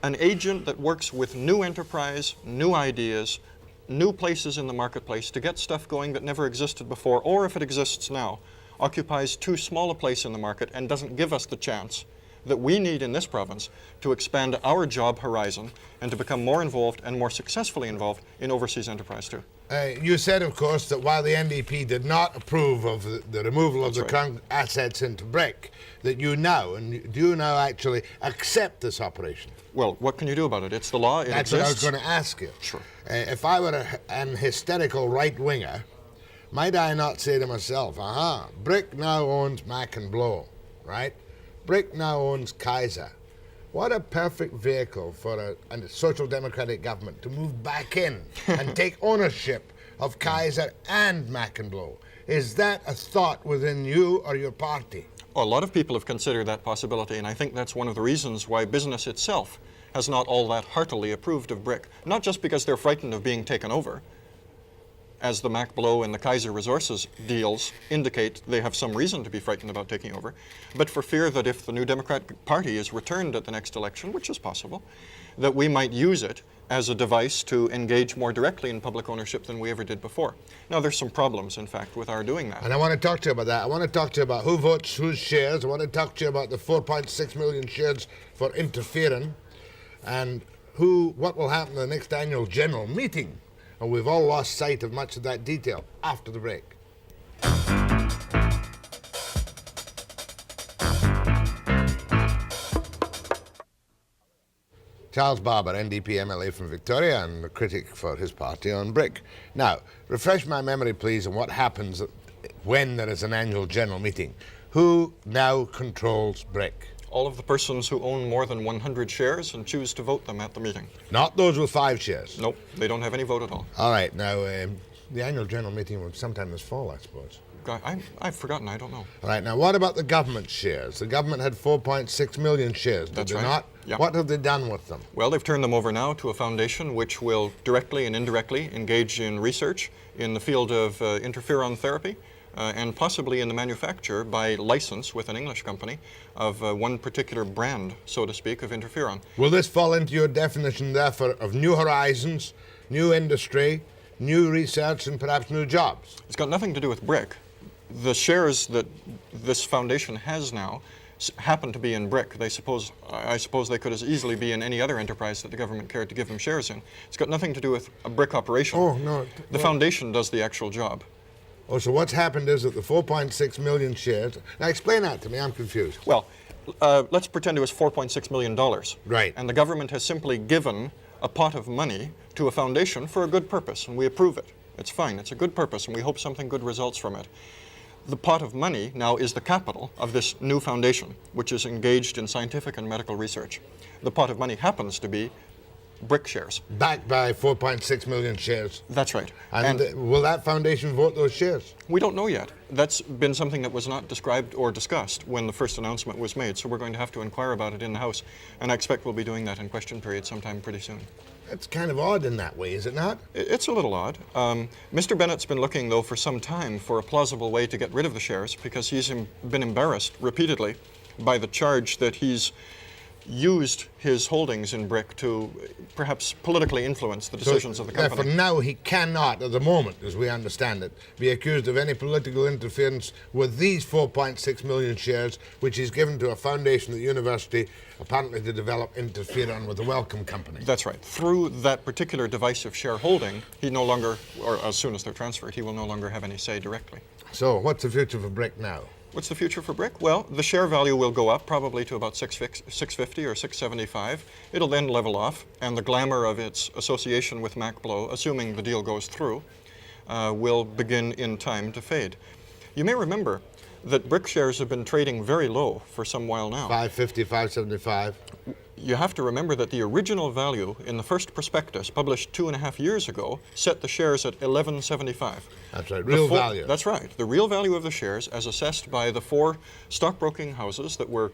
an agent that works with new enterprise, new ideas, new places in the marketplace to get stuff going that never existed before, or if it exists now, occupies too small a place in the market and doesn't give us the chance that we need in this province to expand our job horizon and to become more involved and more successfully involved in overseas enterprise too. You said, of course, that while the NDP did not approve of the removal of the current assets into Brick, that do you now actually accept this operation? Well, what can you do about it? It's the law, it That's exists. what I was going to ask you. Sure. If I were an hysterical right-winger, might I not say to myself, Brick now owns Mac and Blow, right? Brick now owns Kaiser. What a perfect vehicle for a social democratic government to move back in and take ownership of Kaiser and Mac and Blow. Is that a thought within you or your party? A lot of people have considered that possibility, and I think that's one of the reasons why business itself has not all that heartily approved of BRIC. Not just because they're frightened of being taken over, as the MacBlow and the Kaiser Resources deals indicate they have some reason to be frightened about taking over, but for fear that if the new Democratic Party is returned at the next election, which is possible, that we might use it as a device to engage more directly in public ownership than we ever did before. Now, there's some problems, in fact, with our doing that. And I want to talk to you about that. I want to talk to you about who votes whose shares. I want to talk to you about the 4.6 million shares for interfering, and what will happen at the next annual general meeting. And we've all lost sight of much of that detail after the break. Charles Barber, NDP MLA from Victoria and a critic for his party on BRIC. Now, refresh my memory, please, on what happens when there is an annual general meeting. Who now controls BRIC? All of the persons who own more than 100 shares and choose to vote them at the meeting. Not those with 5 shares? Nope, they don't have any vote at all. All right, now, the annual general meeting will sometime this fall, I suppose. I've forgotten, I don't know. All right, now, what about the government shares? The government had 4.6 million shares, did they not? Yeah. What have they done with them? Well, they've turned them over now to a foundation which will directly and indirectly engage in research in the field of interferon therapy, and possibly in the manufacture by license with an English company of one particular brand, so to speak, of interferon. Will this fall into your definition, therefore, of new horizons, new industry, new research, and perhaps new jobs? It's got nothing to do with BRIC. The shares that this foundation has now happen to be in BRIC. I suppose they could as easily be in any other enterprise that the government cared to give them shares in. It's got nothing to do with a BRIC operation. Oh, no. The foundation does the actual job. Oh, so what's happened is that the 4.6 million shares... Now, explain that to me. I'm confused. Well, let's pretend it was $4.6 million. Right. And the government has simply given a pot of money to a foundation for a good purpose, and we approve it. It's fine. It's a good purpose, and we hope something good results from it. The pot of money now is the capital of this new foundation, which is engaged in scientific and medical research. The pot of money happens to be BRIC shares. Backed by 4.6 million shares. That's right. And will that foundation vote those shares? We don't know yet. That's been something that was not described or discussed when the first announcement was made, so we're going to have to inquire about it in the House, and I expect we'll be doing that in question period sometime pretty soon. That's kind of odd in that way, is it not? It's a little odd. Mr. Bennett's been looking, though, for some time for a plausible way to get rid of the shares because he's been embarrassed repeatedly by the charge that he's used his holdings in BRIC to perhaps politically influence the decisions of the company. Therefore, now he cannot, at the moment, as we understand it, be accused of any political interference with these 4.6 million shares, which he's given to a foundation at the university, apparently to develop interferon with the Wellcome Company. That's right. Through that particular device of shareholding, he no longer, or as soon as they're transferred, he will no longer have any say directly. So, what's the future for BRIC now? What's the future for BRIC? Well, the share value will go up probably to about $650 or $675. It'll then level off, and the glamour of its association with MacBlow, assuming the deal goes through, will begin in time to fade. You may remember that BRIC shares have been trading very low for some while now. 550, 575. You have to remember that the original value in the first prospectus, published 2.5 years ago, set the shares at $11.75. That's right, real value. That's right. The real value of the shares, as assessed by the 4 stockbroking houses that were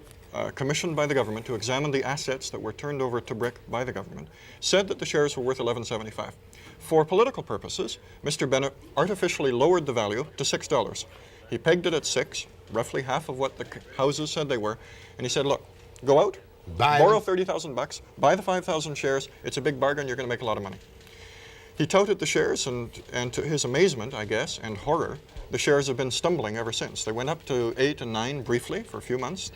commissioned by the government to examine the assets that were turned over to BRIC by the government, said that the shares were worth $11.75. For political purposes, Mr. Bennett artificially lowered the value to $6. He pegged it at $6, roughly half of what the houses said they were, and he said, look, go out, borrow $30,000, buy the 5,000 shares. It's a big bargain. You're going to make a lot of money. He touted the shares, and to his amazement, I guess, and horror, the shares have been stumbling ever since. They went up to 8 and 9 briefly for a few months.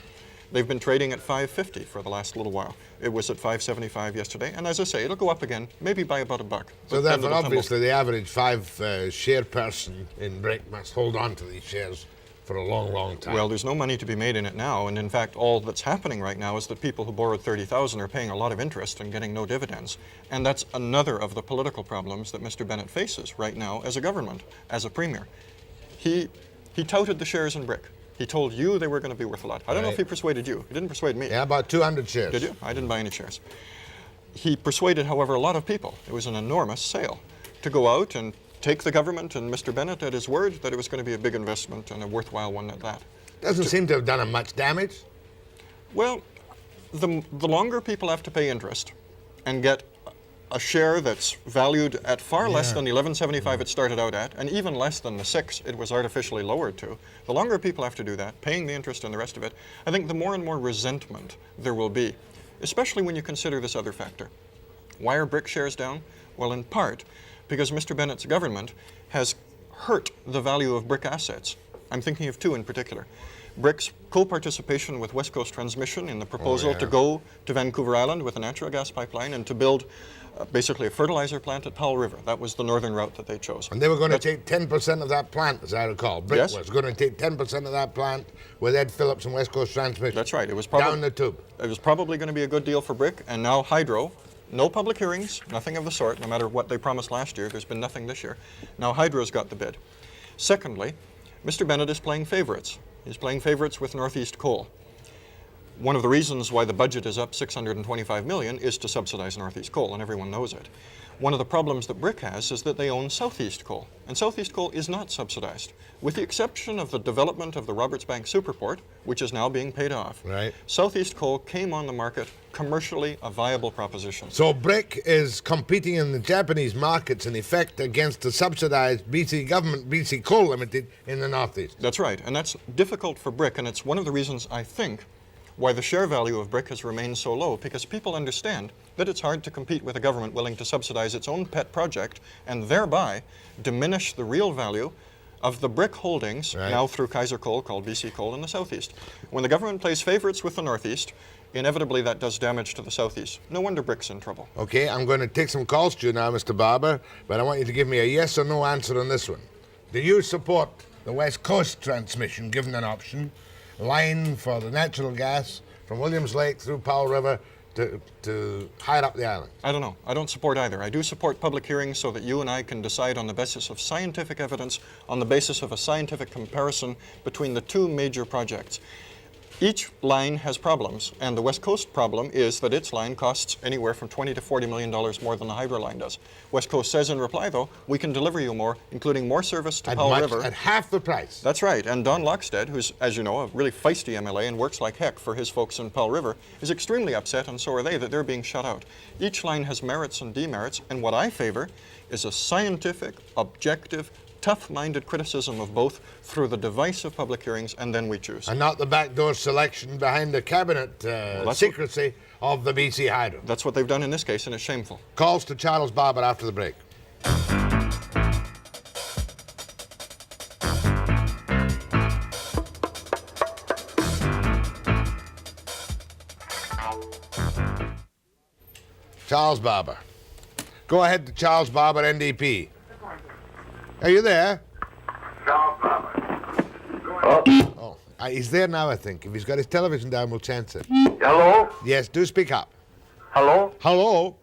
They've been trading at $5.50 for the last little while. It was at $5.75 yesterday, and as I say, it'll go up again, maybe by about $1. So therefore, obviously, the average 5 share person in BRIC must hold on to these shares for a long, long time. Well, there's no money to be made in it now, and in fact, all that's happening right now is that people who borrowed $30,000 are paying a lot of interest and getting no dividends. And that's another of the political problems that Mr. Bennett faces right now as a government, as a premier. He touted the shares in BRIC. He told you they were going to be worth a lot. I don't know if he persuaded you. He didn't persuade me. Yeah, about 200 shares. Did you? I didn't buy any shares. He persuaded, however, a lot of people. It was an enormous sale to go out and take the government and Mr. Bennett at his word that it was going to be a big investment and a worthwhile one at that. Doesn't seem to have done him much damage. Well, the longer people have to pay interest and get a share that's valued at far less than the 11.75 it started out at, and even less than the 6 it was artificially lowered to, the longer people have to do that, paying the interest and the rest of it, I think the more and more resentment there will be, especially when you consider this other factor. Why are brick shares down? Well, in part because Mr. Bennett's government has hurt the value of brick assets. I'm thinking of two in particular. BRIC's co-participation with West Coast Transmission in the proposal to go to Vancouver Island with a natural gas pipeline and to build basically a fertilizer plant at Powell River. That was the northern route that they chose. And they were going to take 10% of that plant, as I recall. BRIC was going to take 10% of that plant with Ed Phillips and West Coast Transmission. That's right. It was down the tube. It was probably going to be a good deal for BRIC, and now Hydro, no public hearings, nothing of the sort, no matter what they promised last year. There's been nothing this year. Now Hydro's got the bid. Secondly, Mr. Bennett is playing favorites. He's playing favorites with Northeast Coal. One of the reasons why the budget is up $625 million is to subsidize Northeast Coal, and everyone knows it. One of the problems that BRIC has is that they own Southeast Coal, and Southeast Coal is not subsidized. With the exception of the development of the Roberts Bank Superport, which is now being paid off, Southeast Coal came on the market commercially a viable proposition. So BRIC is competing in the Japanese markets in effect against the subsidized BC government, BC Coal Limited, in the Northeast. That's right, and that's difficult for BRIC, and it's one of the reasons I think why the share value of BRIC has remained so low, because people understand that it's hard to compete with a government willing to subsidize its own pet project and thereby diminish the real value of the BRIC holdings now through Kaiser Coal, called BC Coal, in the Southeast. When the government plays favorites with the Northeast, inevitably that does damage to the Southeast. No wonder BRIC's in trouble. Okay, I'm going to take some calls to you now, Mr. Barber, but I want you to give me a yes or no answer on this one. Do you support the West Coast Transmission, given an option, line for the natural gas from Williams Lake through Powell River to higher up the island? I don't know. I don't support either. I do support public hearings so that you and I can decide on the basis of scientific evidence, on the basis of a scientific comparison between the two major projects. Each line has problems, and the West Coast problem is that its line costs anywhere from $20 to $40 million more than the Hydro line does. West Coast says in reply, though, we can deliver you more, including more service to Powell River. At half the price. That's right, and Don Lockstead, who's, as you know, a really feisty MLA and works like heck for his folks in Powell River, is extremely upset, and so are they, that they're being shut out. Each line has merits and demerits, and what I favor is a scientific, objective, tough-minded criticism of both through the device of public hearings, and then we choose. And not the backdoor selection behind the cabinet secrecy of the BC Hydro. That's what they've done in this case, and it's shameful. Calls to Charles Barber after the break. Charles Barber. Go ahead to Charles Barber, NDP. Are you there? Oh, he's there now, I think. If he's got his television down, we'll chance it. Hello? Yes, do speak up. Hello? Hello?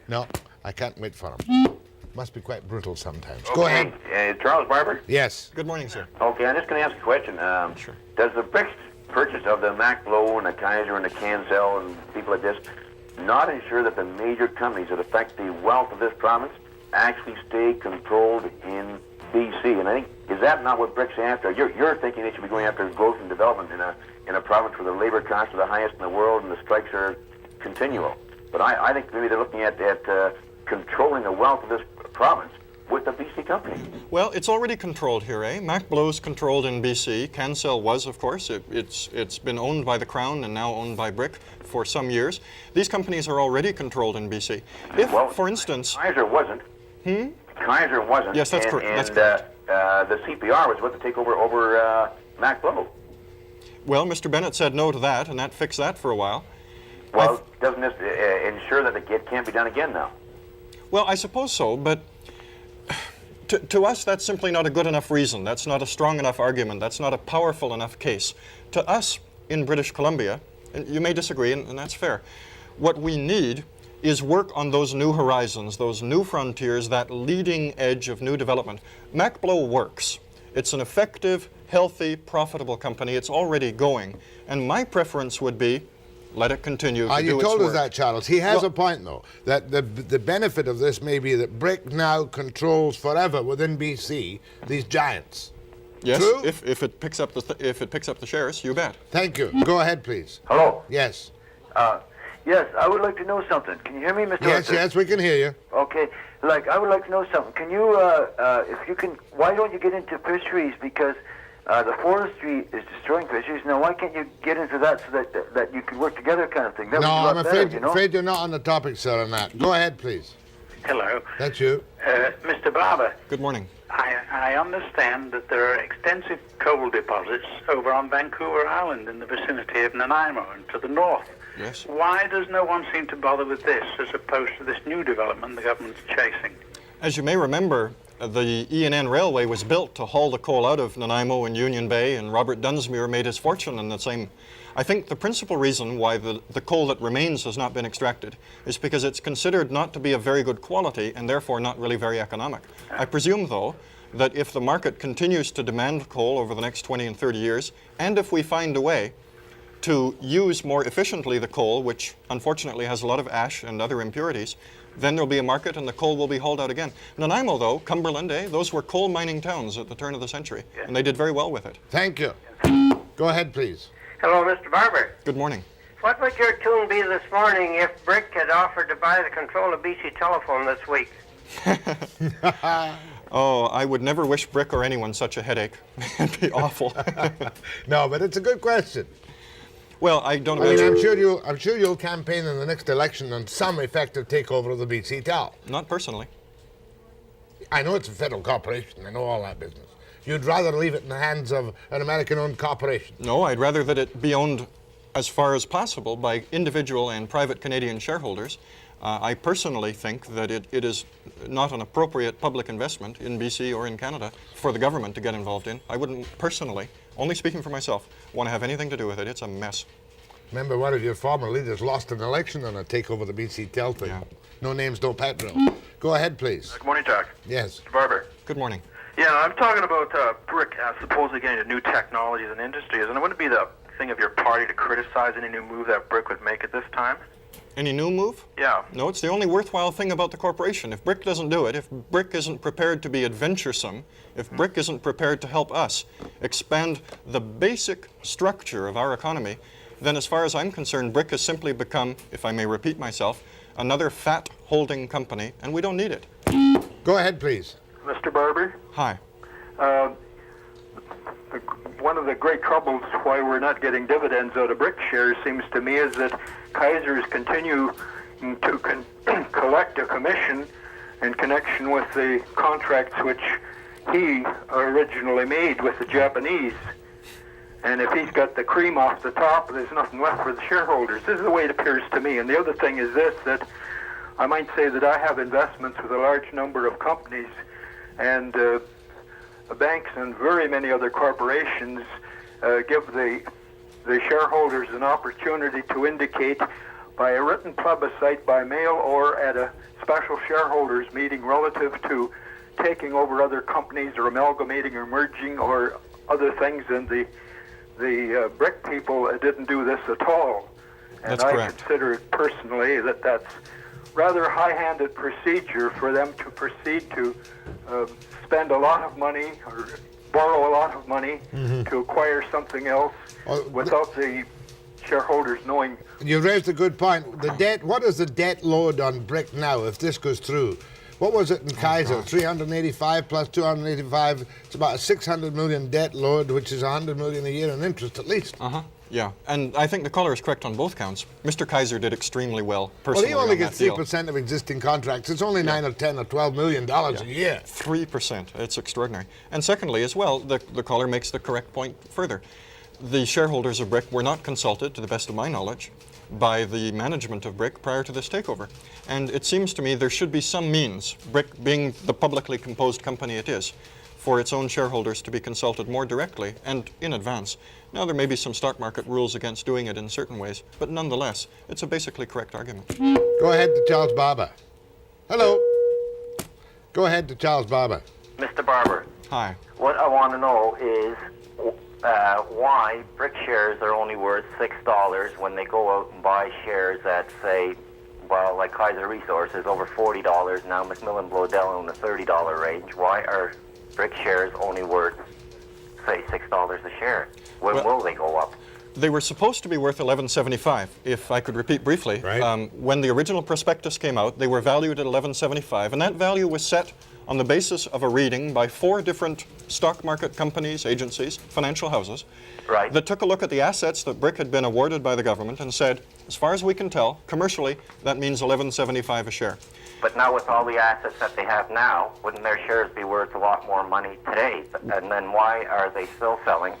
No, I can't wait for him. Must be quite brutal sometimes. Go ahead. Charles Barber? Yes. Good morning, sir. Okay, I'm just going to ask a question. Sure. Does the BRICS purchase of the MacBlow and the Kaiser and the Cancel and people like this not ensure that the major companies that affect the wealth of this province actually stay controlled in BC? And I think, is that not what BRIC's after? You're thinking they should be going after growth and development in a province where the labor costs are the highest in the world and the strikes are continual. But I think maybe they're looking at controlling the wealth of this province with the BC company. Well, it's already controlled here, eh? MacBlow's controlled in BC. Cancel was, of course. It's been owned by the Crown and now owned by BRIC for some years. These companies are already controlled in BC. If, for instance... Kaiser wasn't. Kaiser wasn't. Yes, that's correct. And the CPR was about to take over MacBlow. Well, Mr. Bennett said no to that, and that fixed that for a while. Well, doesn't this ensure that it can't be done again now? Well, I suppose so, but to us, that's simply not a good enough reason. That's not a strong enough argument. That's not a powerful enough case. To us in British Columbia, and you may disagree, and that's fair, what we need is work on those new horizons, those new frontiers, that leading edge of new development. MacBlow works. It's an effective, healthy, profitable company. It's already going. And my preference would be, let it continue to do its work. You told us that, Charles. He has a point, though, that the benefit of this may be that BRIC now controls forever within BC these giants. Yes, True? if it picks up the shares, you bet. Thank you. Go ahead, please. Hello. Yes. Yes, I would like to know something. Can you hear me, Mr. Yes, Arthur? yes, we can hear you. Okay. I would like to know something. Can you, if you can, why don't you get into fisheries? Because the forestry is destroying fisheries. Now, why can't you get into that so that you can work together kind of thing? That would No, be a lot I'm better, afraid you're not on the topic, sir, on that. Go ahead, please. Hello. That's you. Mr. Barber. Good morning. I understand that there are extensive coal deposits over on Vancouver Island in the vicinity of Nanaimo and to the north. Yes. Why does no one seem to bother with this as opposed to this new development the government's chasing? As you may remember, the E&N Railway was built to haul the coal out of Nanaimo and Union Bay, and Robert Dunsmuir made his fortune in the same. I think the principal reason why the coal that remains has not been extracted is because it's considered not to be of very good quality and therefore not really very economic. I presume, though, that if the market continues to demand coal over the next 20 and 30 years, and if we find a way to use more efficiently the coal, which unfortunately has a lot of ash and other impurities, then there'll be a market and the coal will be hauled out again. Nanaimo, though, Cumberland, those were coal mining towns at the turn of the century, and they did very well with it. Thank you. Go ahead, please. Hello, Mr. Barber. Good morning. What would your tune be this morning if Brick had offered to buy the control of BC Telephone this week? Oh, I would never wish Brick or anyone such a headache. It'd be awful. No, but it's a good question. Well, I don't I mean, imagine... I'm sure you'll campaign in the next election on some effective takeover of the BC Tel. Not personally. I know it's a federal corporation. I know all that business. You'd rather leave it in the hands of an American-owned corporation? No, I'd rather that it be owned as far as possible by individual and private Canadian shareholders. I personally think that it is not an appropriate public investment in BC or in Canada for the government to get involved in. I wouldn't personally, only speaking for myself, want to have anything to do with it. It's a mess. Remember, one of your former leaders lost an election on a takeover of the BC Tel thing. Yeah. No names, no petrol. Go ahead, please. Good morning, Jack. Yes. Mr. Barber. Good morning. Yeah, I'm talking about Brick supposedly getting into new technologies and industries, and it wouldn't be the thing of your party to criticize any new move that Brick would make at this time? Any new move? Yeah. No, it's the only worthwhile thing about the corporation. If Brick doesn't do it, if Brick isn't prepared to be adventuresome, if Brick isn't prepared to help us expand the basic structure of our economy, then as far as I'm concerned, Brick has simply become, if I may repeat myself, another fat holding company, and we don't need it. Go ahead, please. Mr. Barber? Hi. One of the great troubles why we're not getting dividends out of Brick shares seems to me is that Kaiser's continue to collect a commission in connection with the contracts which he originally made with the Japanese. And if he's got the cream off the top, there's nothing left for the shareholders. This is the way it appears to me. And the other thing is this, that I might say that I have investments with a large number of companies, and banks and very many other corporations give the shareholders an opportunity to indicate by a written plebiscite by mail or at a special shareholders meeting relative to taking over other companies or amalgamating or merging or other things, and the Brick people didn't do this at all. And That's I correct. consider it that that's rather high-handed procedure for them to proceed to spend a lot of money or borrow a lot of money to acquire something else without the shareholders knowing. You raised a good point. The debt. What is the debt load on Brick now if this goes through? What was it in Kaiser? 385 plus 285. It's about a 600 million debt load, which is 100 million a year in interest at least. Yeah, and I think the caller is correct on both counts. Mr. Kaiser did extremely well personally. Well, he only on gets that deal. 3% of existing contracts. It's only 9 or 10 or 12 million dollars a year. 3%. It's extraordinary. And secondly, as well, the caller makes the correct point further. The shareholders of Brick were not consulted, to the best of my knowledge, by the management of Brick prior to this takeover. And it seems to me there should be some means, Brick being the publicly composed company it is, for its own shareholders to be consulted more directly and in advance. Now, there may be some stock market rules against doing it in certain ways, but nonetheless, it's a basically correct argument. Go ahead to Charles Barber. Hello. Go ahead to Charles Barber. Mr. Barber. Hi. What I want to know is why Brick shares are only worth $6 when they go out and buy shares at, say, well, like Kaiser Resources, over $40, now Macmillan Bloedel in the $30 range. Why are Brick shares only worth say, $6 a share? When will they go up? They were supposed to be worth $11.75. If I could repeat briefly, when the original prospectus came out, they were valued at $11.75, and that value was set on the basis of a reading by 4 different stock market companies, agencies, financial houses, that took a look at the assets that Brick had been awarded by the government and said, as far as we can tell, commercially, that means $11.75 a share. But now with all the assets that they have now, wouldn't their shares be worth a lot more money today? And then why are they still selling,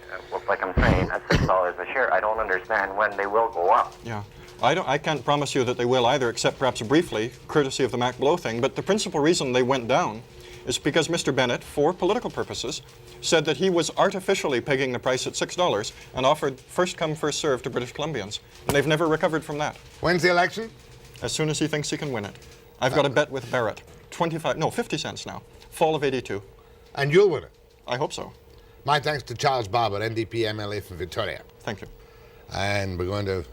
like I'm saying, at $6 a share? I don't understand when they will go up. Yeah. I can't promise you that they will either, except perhaps briefly, courtesy of the Mac Blow thing. But the principal reason they went down is because Mr. Bennett, for political purposes, said that he was artificially pegging the price at $6 and offered first come, first served to British Columbians. And they've never recovered from that. When's the election? As soon as he thinks he can win it. I've got a bet with Barrett. 50 cents now. Fall of '82. And you'll win it? I hope so. My thanks to Charles Barber, NDP MLA from Victoria. Thank you. And we're going to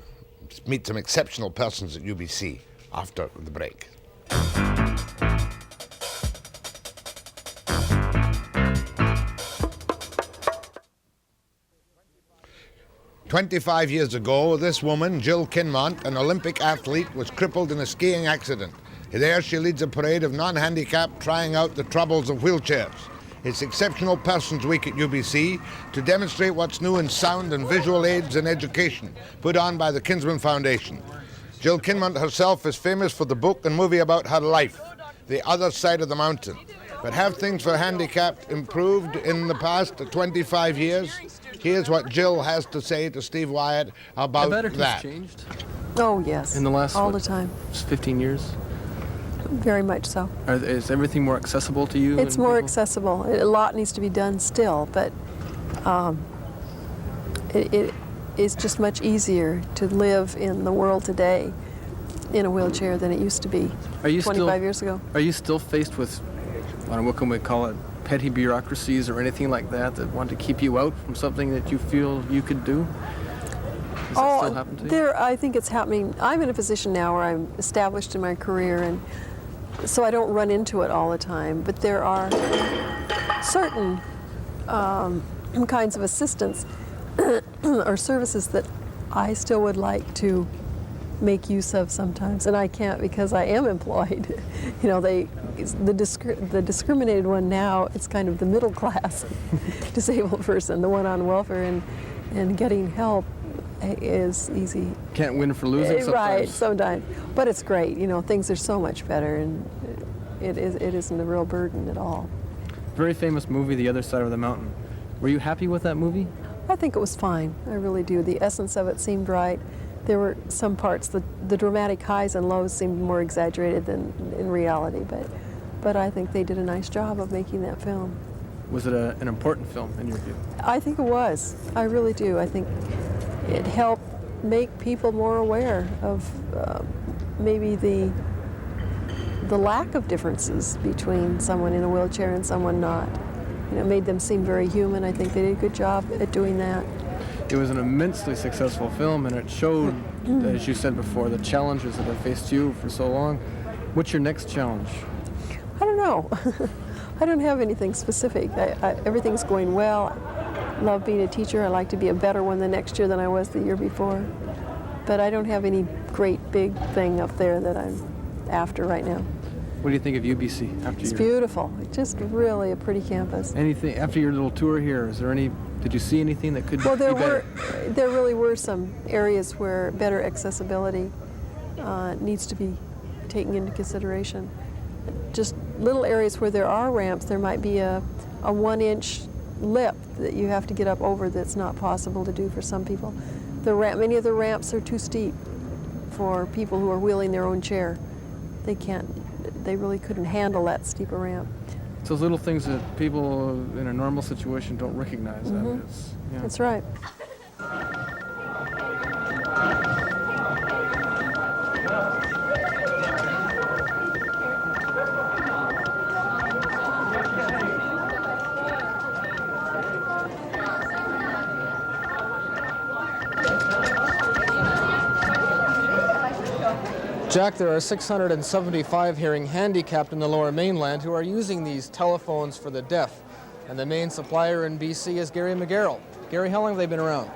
meet some exceptional persons at UBC after the break. 25 years ago, this woman, Jill Kinmont, an Olympic athlete, was crippled in a skiing accident. There she leads a parade of non-handicapped trying out the troubles of wheelchairs. It's Exceptional Persons Week at UBC to demonstrate what's new in sound and visual aids in education, put on by the Kinsman Foundation. Jill Kinmont herself is famous for the book and movie about her life, The Other Side of the Mountain. But have things for handicapped improved in the past 25 years? Here's what Jill has to say to Steve Wyatt about that. Changed? Oh, yes. In the last, all the time. 15 years? Very much so. Is everything more accessible to you? It's more accessible. A lot needs to be done still, but it is just much easier to live in the world today in a wheelchair than it used to be 25 years ago. Are you still faced with, I don't know, what can we call it, petty bureaucracies or anything like that that want to keep you out from something that you feel you could do? Does that still happen to you? I think it's happening. I'm in a position now where I'm established in my career, and so I don't run into it all the time, but there are certain kinds of assistance or services that I still would like to make use of sometimes, and I can't because I am employed. You know, the discriminated one now, it's kind of the middle class disabled person. The one on welfare and getting help is easy. Can't win for losing sometimes. Right, sometimes. But it's great. You know, things are so much better, and it isn't a real burden at all. Very famous movie, The Other Side of the Mountain. Were you happy with that movie? I think it was fine. I really do. The essence of it seemed right. There were some parts, the dramatic highs and lows seemed more exaggerated than in reality, but I think they did a nice job of making that film. Was it an important film in your view? I think it was. I really do. I think it helped make people more aware of maybe the lack of differences between someone in a wheelchair and someone not. You know, it made them seem very human. I think they did a good job at doing that. It was an immensely successful film, and it showed, as you said before, the challenges that have faced you for so long. What's your next challenge? I don't know. I don't have anything specific. Everything's going well. I love being a teacher. I like to be a better one the next year than I was the year before. But I don't have any great big thing up there that I'm after right now. What do you think of UBC after It's beautiful. It's just really a pretty campus. Anything after your little tour here? Is there any? Did you see anything that could be better? There really were some areas where better accessibility needs to be taken into consideration. Just little areas where there are ramps, there might be a 1-inch lip that you have to get up over that's not possible to do for some people. Many of the ramps are too steep for people who are wheeling their own chair. They really couldn't handle that steep a ramp. It's those little things that people in a normal situation don't recognize. Mm-hmm. That's right. Jack, there are 675 hearing handicapped in the Lower Mainland who are using these telephones for the deaf. And the main supplier in BC is Gary McGarrell. Gary, how long have they been around?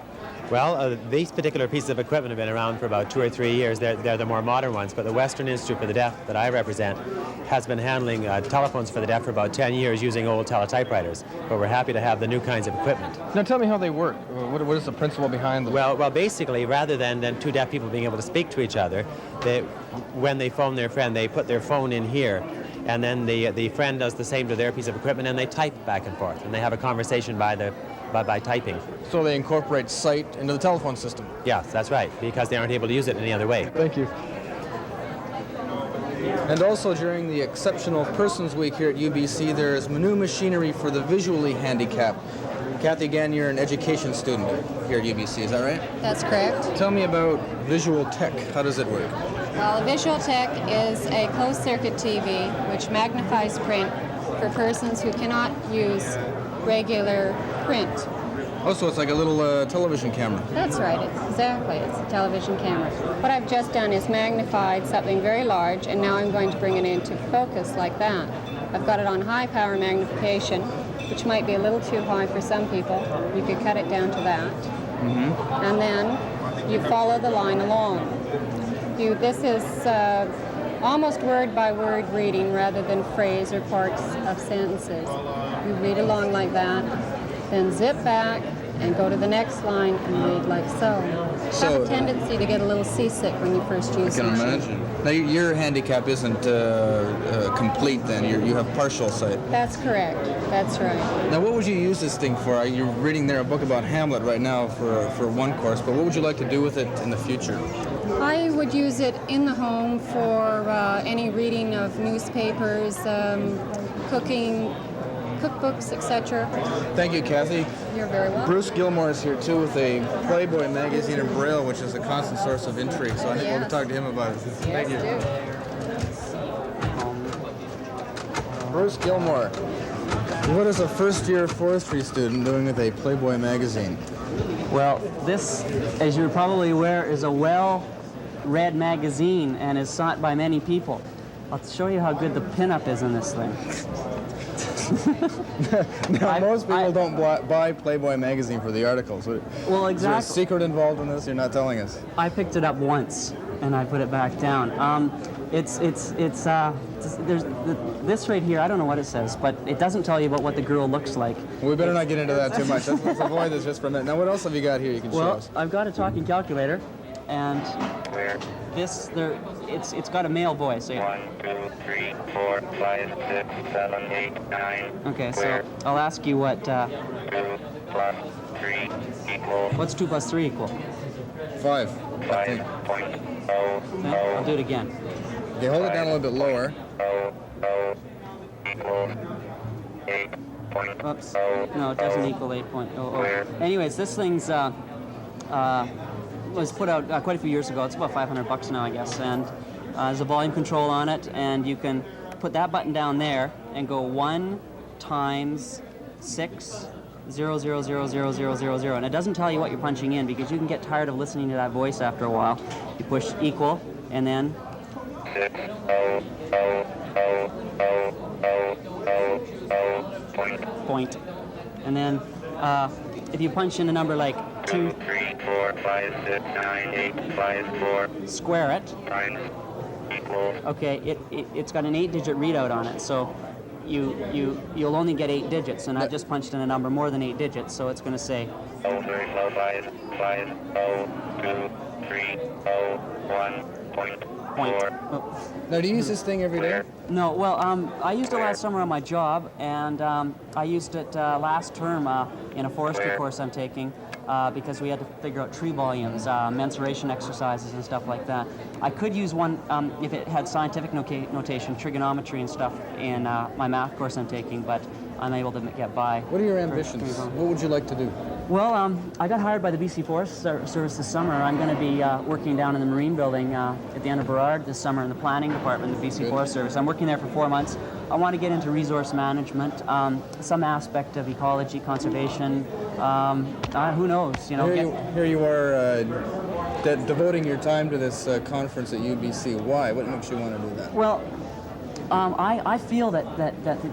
Well, these particular pieces of equipment have been around for about 2 or 3 years. They're the more modern ones, but the Western Institute for the Deaf that I represent has been handling telephones for the deaf for about 10 years using old teletypewriters. But we're happy to have the new kinds of equipment. Now tell me how they work. What is the principle behind them? Well, basically, rather than two deaf people being able to speak to each other, when they phone their friend, they put their phone in here, and then the friend does the same to their piece of equipment, and they type back and forth, and they have a conversation by typing. So they incorporate sight into the telephone system? Yes, that's right, because they aren't able to use it any other way. Thank you. And also during the Exceptional Persons Week here at UBC, there is new machinery for the visually handicapped. Kathy, again, you're an education student here at UBC, is that right? That's correct. Tell me about visual tech. How does it work? Well, a visual tech is a closed-circuit TV which magnifies print for persons who cannot use regular print. Oh, so it's like a little television camera. That's right, exactly. It's a television camera. What I've just done is magnified something very large, and now I'm going to bring it into focus like that. I've got it on high power magnification, which might be a little too high for some people. You could cut it down to that. Mm-hmm. And then you follow the line along. This is almost word by word reading rather than phrase or parts of sentences. You read along like that, then zip back and go to the next line and read like so. Have a tendency to get a little seasick when you first use it. I can imagine. Now your handicap isn't complete then, you have partial sight. That's correct, that's right. Now what would you use this thing for? You're reading there a book about Hamlet right now for one course, but what would you like to do with it in the future? I would use it in the home for any reading of newspapers, cooking, cookbooks, etc. Thank you, Kathy. You're very welcome. Bruce Gilmore is here too with a Playboy magazine in Braille, which is a constant source of intrigue, so I think we'll talk to him about it. Thank you. Bruce Gilmore, what is a first-year forestry student doing with a Playboy magazine? Well, this, as you're probably aware, is a well-read magazine and is sought by many people. I'll show you how good the pinup is in this thing. Now, most people don't buy Playboy magazine for the articles. Well, exactly. Is there a secret involved in this? You're not telling us. I picked it up once and I put it back down. This right here, I don't know what it says, but it doesn't tell you about what the girl looks like. We better not get into that too much. Let's avoid this just for a minute. Now, what else have you got here you can show us? Well, I've got a talking calculator, and it's got a male voice. So 1, 2, 3, 4, 5, 6, 7, 8, 9. Okay, so I'll ask you what. 2 plus 3 equals. What's 2 plus 3 equal? 5. 5.00. No, I'll do it again. Okay, hold it down a little bit lower. 0 equals 8.00. Oops. No, it doesn't equal 8.00. Anyways, this thing's was put out quite a few years ago. It's about $500 now, I guess, and there's a volume control on it, and you can put that button down there and go 1 times 6 0 0 0 0 0 0 0, and it doesn't tell you what you're punching in because you can get tired of listening to that voice after a while. You push equal and then 6 0 0 0 0 0 0 point, and then if you punch in a number like 2, 3, 4, 5, 6, 9, 8, 5, 4, square it. Times equals. Okay, it's got an 8-digit readout on it, so you'll only get 8 digits, and I just punched in a number more than 8 digits, so it's going to say 0, 3, 0, 5, 5, 0, 2, 3, 0, 1, point. Oh. Now, do you use this thing every day? No, well, I used it last summer on my job, and I used it last term in a forestry course I'm taking because we had to figure out tree volumes, mensuration exercises, and stuff like that. I could use one if it had scientific notation, trigonometry and stuff in my math course I'm taking, but I'm able to get by. What are your ambitions? What would you like to do? Well, I got hired by the BC Forest Service this summer. I'm going to be working down in the Marine Building at the end of Burrard this summer in the planning department of the BC Forest Service. I'm working there for 4 months. I want to get into resource management, some aspect of ecology, conservation. Who knows? You know. Here you are devoting your time to this conference at UBC. Why? What makes you want to do that? Well, I feel that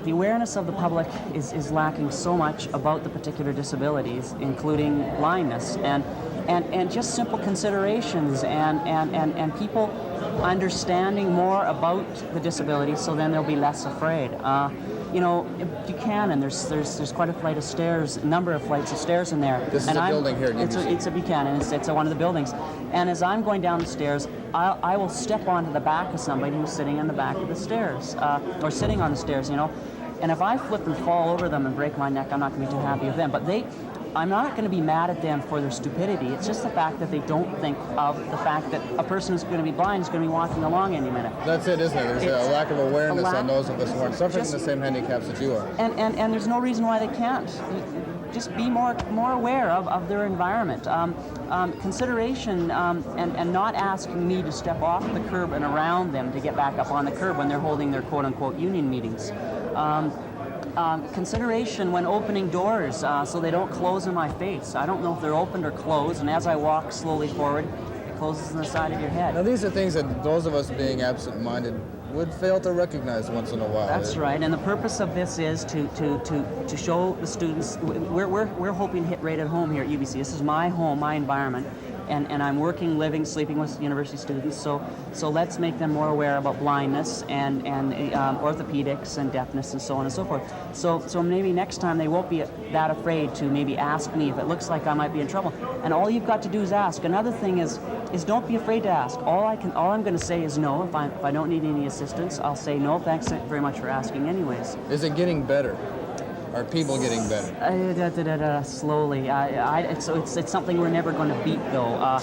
the awareness of the public is lacking so much about the particular disabilities, including blindness, and just simple considerations and people understanding more about the disability, so then they'll be less afraid. You know, Buchanan, there's quite a number of flights of stairs in there. This is a building here at UBC. It's a Buchanan. It's one of the buildings. And as I'm going down the stairs, I will step onto the back of somebody who's sitting in the back of the stairs, or sitting on the stairs, you know. And if I flip and fall over them and break my neck, I'm not going to be too happy with them. But I'm not going to be mad at them for their stupidity. It's just the fact that they don't think of the fact that a person who's going to be blind is going to be walking along any minute. That's it, isn't it? There's a lack of awareness on those of us who aren't suffering from the same handicaps that you are. And there's no reason why they can't. Just be more aware of their environment. Consideration and not asking me to step off the curb and around them to get back up on the curb when they're holding their quote-unquote union meetings. Consideration when opening doors so they don't close in my face. I don't know if they're opened or closed, and as I walk slowly forward, it closes on the side of your head. Now these are things that those of us being absent-minded would fail to recognize once in a while. That's right, and the purpose of this is to show the students. We're hoping to hit right at home here at UBC. This is my home, my environment. And I'm working, living, sleeping with university students, so let's make them more aware about blindness and orthopedics and deafness and so on and so forth. So maybe next time they won't be that afraid to maybe ask me if it looks like I might be in trouble. And all you've got to do is ask. Another thing is don't be afraid to ask. All I'm going to say is no. If I don't need any assistance, I'll say no. Thanks very much for asking, anyways. Is it getting better? Are people getting better? Slowly. It's something we're never going to beat, though.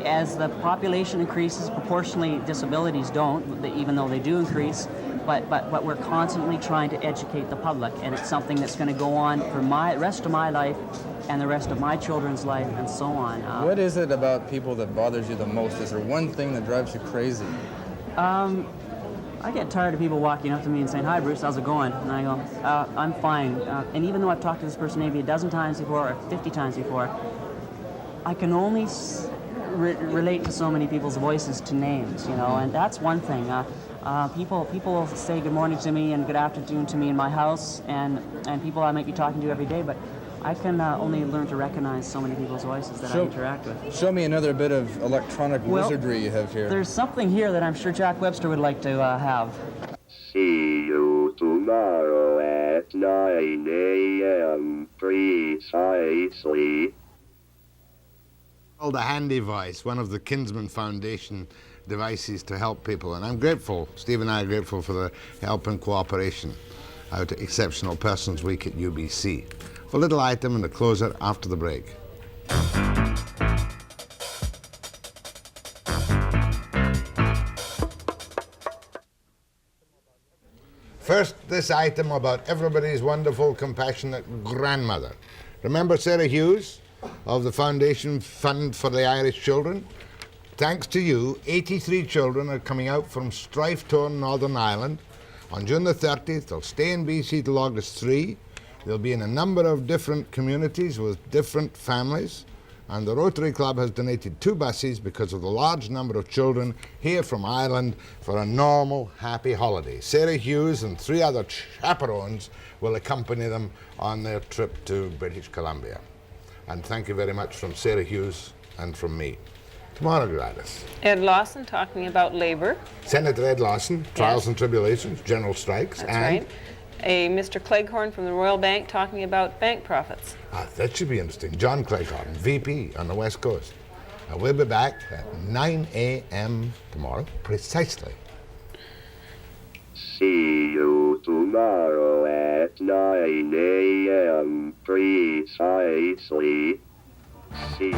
As the population increases, proportionally disabilities don't, even though they do increase. But we're constantly trying to educate the public, and it's something that's going to go on for the rest of my life and the rest of my children's life, and so on. What is it about people that bothers you the most? Is there one thing that drives you crazy? I get tired of people walking up to me and saying, "Hi, Bruce, how's it going?" And I go, "I'm fine." And even though I've talked to this person maybe a dozen times before or 50 times before, I can only relate to so many people's voices to names, you know, and that's one thing. People say good morning to me and good afternoon to me in my house, and people I might be talking to every day, but I can only learn to recognize so many people's voices that I interact with. Show me another bit of electronic wizardry you have here. There's something here that I'm sure Jack Webster would like to have. See you tomorrow at 9 a.m. precisely. Called a handy voice, one of the Kinsman Foundation devices to help people, and I'm grateful, Steve and I are grateful for the help and cooperation out at Exceptional Persons Week at UBC. A little item and a closer after the break. First, this item about everybody's wonderful, compassionate grandmother. Remember Sarah Hughes of the Foundation Fund for the Irish Children? Thanks to you, 83 children are coming out from strife-torn Northern Ireland. On June the 30th, they'll stay in BC till August 3. They'll be in a number of different communities with different families, and the Rotary Club has donated 2 buses because of the large number of children here from Ireland for a normal, happy holiday. Sarah Hughes and 3 other chaperones will accompany them on their trip to British Columbia. And thank you very much from Sarah Hughes and from me. Tomorrow, Gladys. Ed Lawson talking about labor. Senator Ed Lawson, trials and tribulations, general strikes, That's and right. A Mr. Cleghorn from the Royal Bank talking about bank profits. That should be interesting. John Cleghorn, VP on the West Coast. We'll be back at 9 a.m. tomorrow, precisely. See you tomorrow at 9 a.m. precisely. See.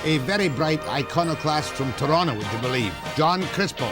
a very bright iconoclast from Toronto, would you believe? John Crispo.